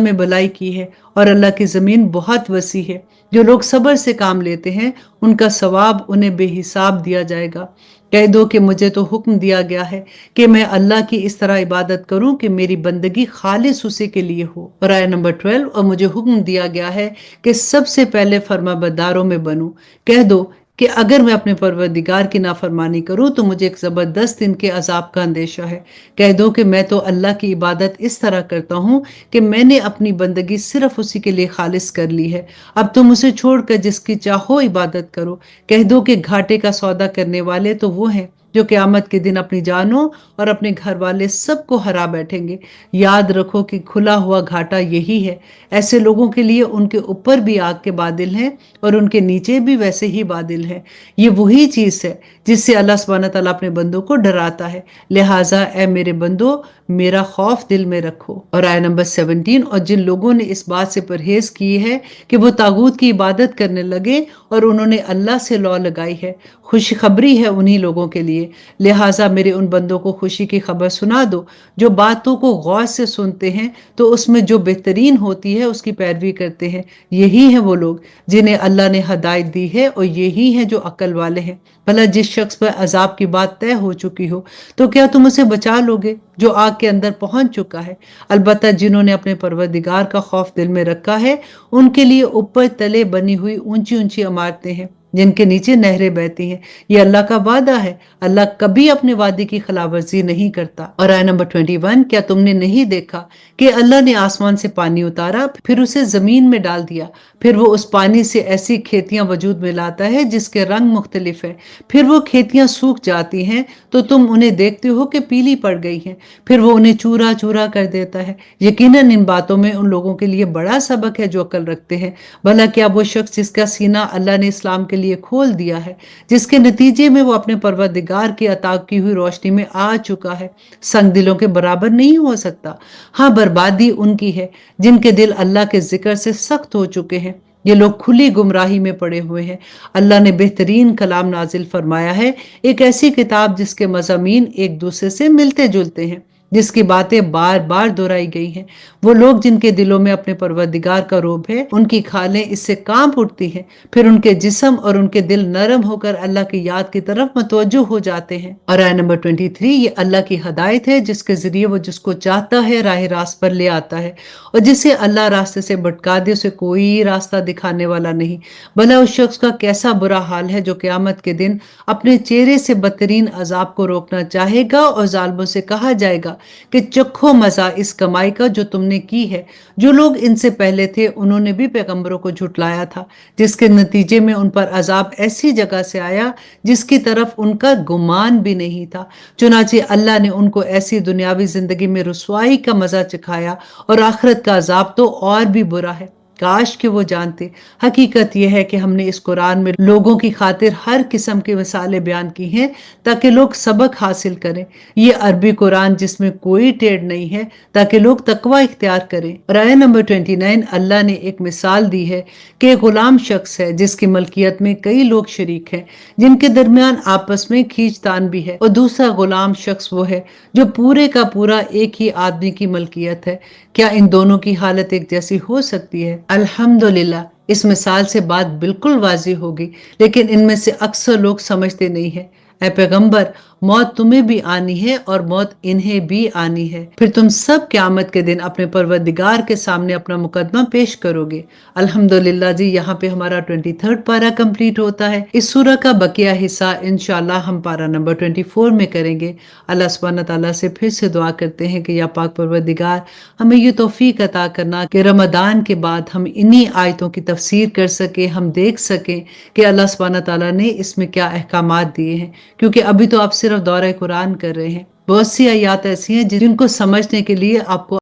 में भलाई की है और अल्लाह की जमीन बहुत वसी है। जो लोग सब्र से काम लेते हैं उनका सवाब उन्हें बेहिसाब दिया जाएगा। कह दो कि मुझे तो हुक्म दिया गया है कि मैं अल्लाह की इस तरह इबादत करूं कि मेरी बंदगी खालिस उसी के लिए हो। और आया नंबर 12, और मुझे हुक्म दिया गया है कि सबसे पहले फरमाबरदारों में बनूं। कह दो कि अगर मैं अपने परवरदिगार की नाफरमानी करूं तो मुझे एक जबरदस्त दिन के अजाब का अंदेशा है। कह दो कि मैं तो अल्लाह की इबादत इस तरह करता हूं कि मैंने अपनी बंदगी सिर्फ उसी के लिए खालिस कर ली है। अब तुम उसे छोड़कर जिसकी चाहो इबादत करो। कह दो कि घाटे का सौदा करने वाले तो वो हैं जो क़यामत के दिन अपनी जानों और अपने घर वाले सबको हरा बैठेंगे। याद रखो कि खुला हुआ घाटा यही है। ऐसे लोगों के लिए उनके ऊपर भी आग के बादल हैं और उनके नीचे भी वैसे ही बादल हैं। ये वही चीज है जिससे अल्लाह सुब्हानहू तआला अपने बंदों को डराता है। लिहाजा ए मेरे बंदो, मेरा खौफ दिल में रखो। और आया नंबर 17, और जिन लोगों ने इस बात से परहेज की है कि वो तागूत की इबादत करने लगे और उन्होंने अल्लाह से लौ लगाई है, खुशखबरी है उन्हीं लोगों के लिए। लिहाजा मेरे उन बंदों को खुशी की खबर सुना दो जो बातों को गौर से सुनते हैं तो उसमें जो बेहतरीन होती है उसकी पैरवी करते हैं। यही है वो लोग जिन्हें अल्लाह ने हदायत दी है और यही है जो अक्ल वाले हैं। भला जिस शख्स पर अजाब की बात तय हो चुकी हो तो क्या तुम उसे बचा लोगे जो आग के अंदर पहुंच चुका है? अलबत्ता जिन्होंने अपने परवरदिगार का खौफ दिल में रखा है उनके लिए ऊपर तले बनी हुई ऊंची ऊंची इमारतें हैं जिनके नीचे नहरें बहती हैं। ये अल्लाह का वादा है, अल्लाह कभी अपने वादे की खिलाफवर्जी नहीं करता। और आया नंबर 21, क्या तुमने नहीं देखा कि अल्लाह ने आसमान से पानी उतारा, फिर उसे जमीन में डाल दिया, फिर वो उस पानी से ऐसी खेतियां वजूद में लाता है जिसके रंग मुख्तलिफ है, फिर वो खेतियां सूख जाती हैं तो तुम उन्हें देखते हो कि पीली पड़ गई हैं, फिर वो उन्हें चूरा चूरा कर देता है। यकीनन इन बातों में उन लोगों के लिए बड़ा सबक है जो अक्ल रखते हैं। भला क्या वो शख्स जिसका सीना अल्लाह ने इस्लाम के लिए खोल दिया है, जिसके नतीजे में वो अपने परवरदिगार की अता की हुई रोशनी में आ चुका है, संग दिलों के बराबर नहीं हो सकता? हाँ, बर्बादी उनकी है जिनके दिल अल्लाह के जिक्र से सख्त हो चुके हैं। ये लोग खुली गुमराही में पड़े हुए हैं। अल्लाह ने बेहतरीन कलाम नाजिल फरमाया है, एक ऐसी किताब जिसके मज़ामीन एक दूसरे से मिलते जुलते हैं, जिसकी बातें बार बार दोहराई गई हैं। वो लोग जिनके दिलों में अपने परवरदिगार का रोब है, उनकी खालें इससे कांप उठती हैं, फिर उनके जिस्म और उनके दिल नरम होकर अल्लाह की याद की तरफ मुतवज्जो हो जाते हैं। और आया नंबर 23, ये अल्लाह की हदायत है जिसके जरिए वो जिसको चाहता है राह रास्त पर ले आता है, और जिसे अल्लाह रास्ते से भटका दे उसे कोई रास्ता दिखाने वाला नहीं। भला उस शख्स का कैसा बुरा हाल है जो क़यामत के दिन अपने चेहरे से बदतरीन अजाब को रोकना चाहेगा और जालिमों से कहा जाएगा کہ चखो मजा इस कमाई का जो तुमने की है। जो लोग इनसे पहले थे उन्होंने भी पैगंबरों को झुटलाया था, जिसके नतीजे में उन पर अजाब ऐसी जगह से आया जिसकी तरफ उनका गुमान भी नहीं था। चुनाचे अल्लाह ने उनको ऐसी दुनियावी जिंदगी में रुसवाई का मजा चखाया और आखिरत का अजाब तो और भी बुरा है। काश कि वो जानते। हकीकत यह है कि हमने इस कुरान में लोगों की खातिर हर किस्म की मिसालें बयान की हैं ताकि लोग सबक हासिल करें। ये अरबी कुरान जिसमें कोई टेढ़ नहीं है ताकि लोग तकवा इख्तियार करें। और आयत नंबर 29 अल्लाह ने एक मिसाल दी है कि गुलाम शख्स है जिसकी मलकियत में कई लोग शरीक हैं, जिनके दरमियान आपस में खींचतान भी है, और दूसरा गुलाम शख्स वो है जो पूरे का पूरा एक ही आदमी की मलकियत है। क्या इन दोनों की हालत एक जैसी हो सकती है? अल्हम्दुलिल्लाह, इस मिसाल से बात बिल्कुल वाज़ी होगी, लेकिन इनमें से अक्सर लोग समझते नहीं है। ऐ पैगंबर, मौत तुम्हें भी आनी है और मौत इन्हें भी आनी है, फिर तुम सब क़यामत के दिन अपने परवरदिगार के सामने अपना मुकदमा पेश करोगे। अल्हम्दुलिल्लाह जी, यहाँ पे हमारा 23rd पारा कंप्लीट होता है। इस सूरह का बकिया हिस्सा इंशाल्लाह हम पारा नंबर 24 में करेंगे। अल्लाह सुब्हानहू तआला से फिर से दुआ करते हैं कि या पाक परवरदिगार, हमें ये तौफीक अता करना कि रमदान के बाद हम इन्हीं आयतों की तफसीर कर सके, हम देख सकें कि अल्लाह सुब्हानहू तआला ने इसमें क्या अहकामात दिए हैं, क्योंकि अभी तो आप सिर्फ दौरा कुरान कर रहे हैं। बहुत सी आयत ऐसी हैं जिनको समझने के लिए आपको